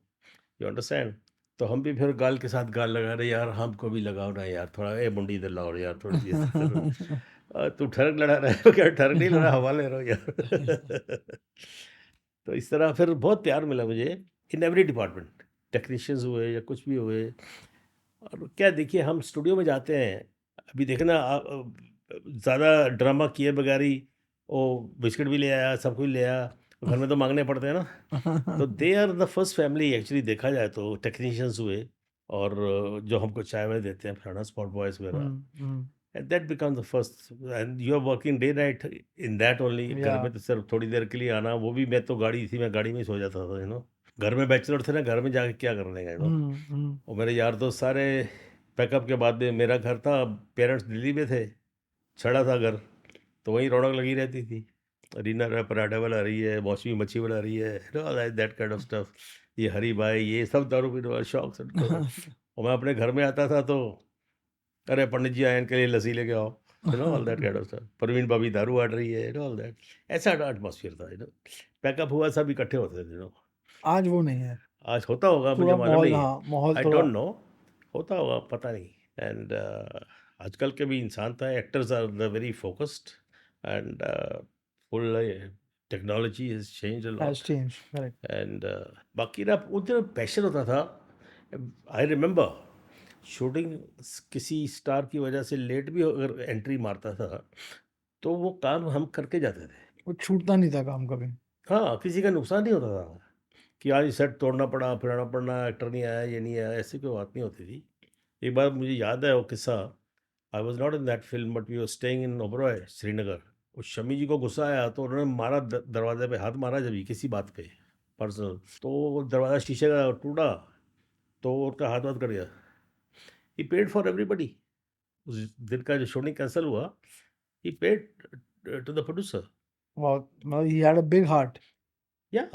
यू अंडरस्टैंड। तो हम भी फिर गाल के साथ गाल लगा रहे, यार हमको भी लगाओ ना यार, थोड़ा ए मुंडी इधर लाओ यार, थोड़ी सी इस तरफ। तू ठरक लड़ा रहा है क्या? ठरक नहीं लड़ा, हवा ले रहा हो यार। तो इस तरह फिर बहुत प्यार मिला मुझे इन एवरी डिपार्टमेंट, टेक्नीशियंस हुए या कुछ भी हुए। और क्या देखिए, हम स्टूडियो में जाते हैं, अभी देखना ज़्यादा ड्रामा किए बगैर ही वो बिस्किट भी ले आया, सब कुछ ले आया, घर में तो मांगने पड़ते हैं ना। तो they are the first family actually, देखा जाए तो टेक्नीशियंस हुए, और जो हमको चाय वाय देते हैं, फलाना स्पॉट बॉयज़ वगैरह, and that become the first, and you are working day night in that only. घर में तो सिर्फ थोड़ी देर के लिए आना, वो भी मैं तो गाड़ी थी, मैं गाड़ी में ही सो जाता था, घर में बैचलर थे ना, घर में जाके क्या करने का, और मेरे यार दोस्त सारे पैकअप के बाद में, मेरा घर था, पेरेंट्स दिल्ली में थे, छड़ा था घर, तो वहीं रौनक लगी रहती थी। रीना पराठा बना रही है, मौसमी मच्छी बना रही है, दैट काइंड ऑफ स्टफ। ये हरी भाई, ये सब दारू पीने वाला शौक से तो। और मैं अपने घर में आता था तो, अरे पंडित जी आए, इनके लिए लस्सी लेके आओ, all that kind of stuff. Parveen भाभी दारू आट रही है, ऑल दैट, ऐसा एटमॉस्फेयर था, पैकअप हुआ, सब इकट्ठे होते थे, आज वो नहीं है, आज होता होगा, मुझे थोड़ा मालूम माहौल, नहीं है, हाँ माहौल आई थोड़ा डोंट नो, होता होगा पता नहीं। एंड आजकल के भी इंसान था, actors are the very focused, and full technology has change a has lot. Change, correct. And बाकी ना उधर पैशन होता था। आई रिमेंबर शूटिंग, किसी स्टार की वजह से लेट भी अगर एंट्री मारता था, तो वो काम हम करके जाते थे। वो छूटता नहीं था काम कभी। हाँ, किसी का नुकसान नहीं होता था कि आज सेट तोड़ना पड़ा, फिराना पड़ना, एक्टर नहीं आया, ये नहीं आया, ऐसी कोई बात नहीं होती थी। एक बार मुझे याद है वो किस्सा, I was not in that film but we were staying in Oberoi Srinagar. उस शमी जी को गुस्सा आया तो उन्होंने मारा, दरवाजे पे हाथ मारा, जब किसी बात पे पर्सनल, तो वो दरवाज़ा शीशे का टूटा, तो उनका हाथ वाथ कट गया। ही पेड फॉर एवरीबडी। उस दिन का जो शूटिंग कैंसिल हुआ, ही पेड टू द प्रोड्यूसर। बहुत, मतलब he had a big heart. या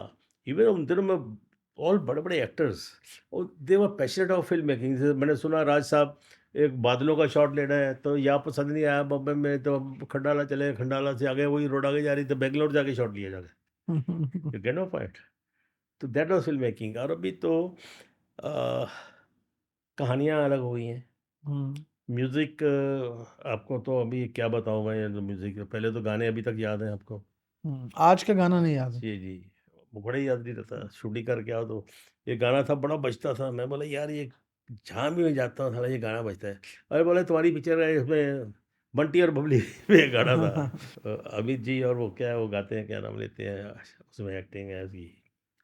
इवन उन दिनों में ऑल बड़े बड़े एक्टर्स, और दे वर पैशनेट ऑफ फिल्म मेकिंग। जैसे मैंने सुना राज साहब एक बादलों का शॉट लेना है, तो यहाँ पसंद नहीं आया बॉम्बे में, तो हम खंडाला चले, खंडाला से आगे वही रोड आगे जा रही, तो बेंगलोर जाके शॉट लिया जाके, यू गेट नो पॉइंट। तो दैट वाज फिल्म मेकिंग। और अभी तो कहानियाँ अलग हो गई हैं। म्यूज़िक, आपको तो अभी क्या बताऊँ मैं, तो म्यूज़िक पहले तो गाने अभी तक याद हैं आपको। आज का गाना नहीं याद है। जी, जी। वो बड़ा ही याद नहीं रहता, शूटिंग करके आओ तो ये गाना था, बड़ा बजता था। मैं बोला यार ये जहाँ भी मैं जाता हूँ साला ये गाना बजता है। अरे बोले तुम्हारी पिक्चर है, इसमें बंटी और बबली में ये गाना था। अमित जी और वो क्या है, वो गाते हैं, क्या नाम लेते हैं, उसमें एक्टिंग है उसकी,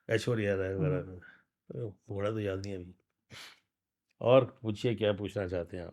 ऐश्वर्या राय वगैरह। घोड़ा तो याद नहीं है अभी। और पूछिए क्या पूछना चाहते हैं आप?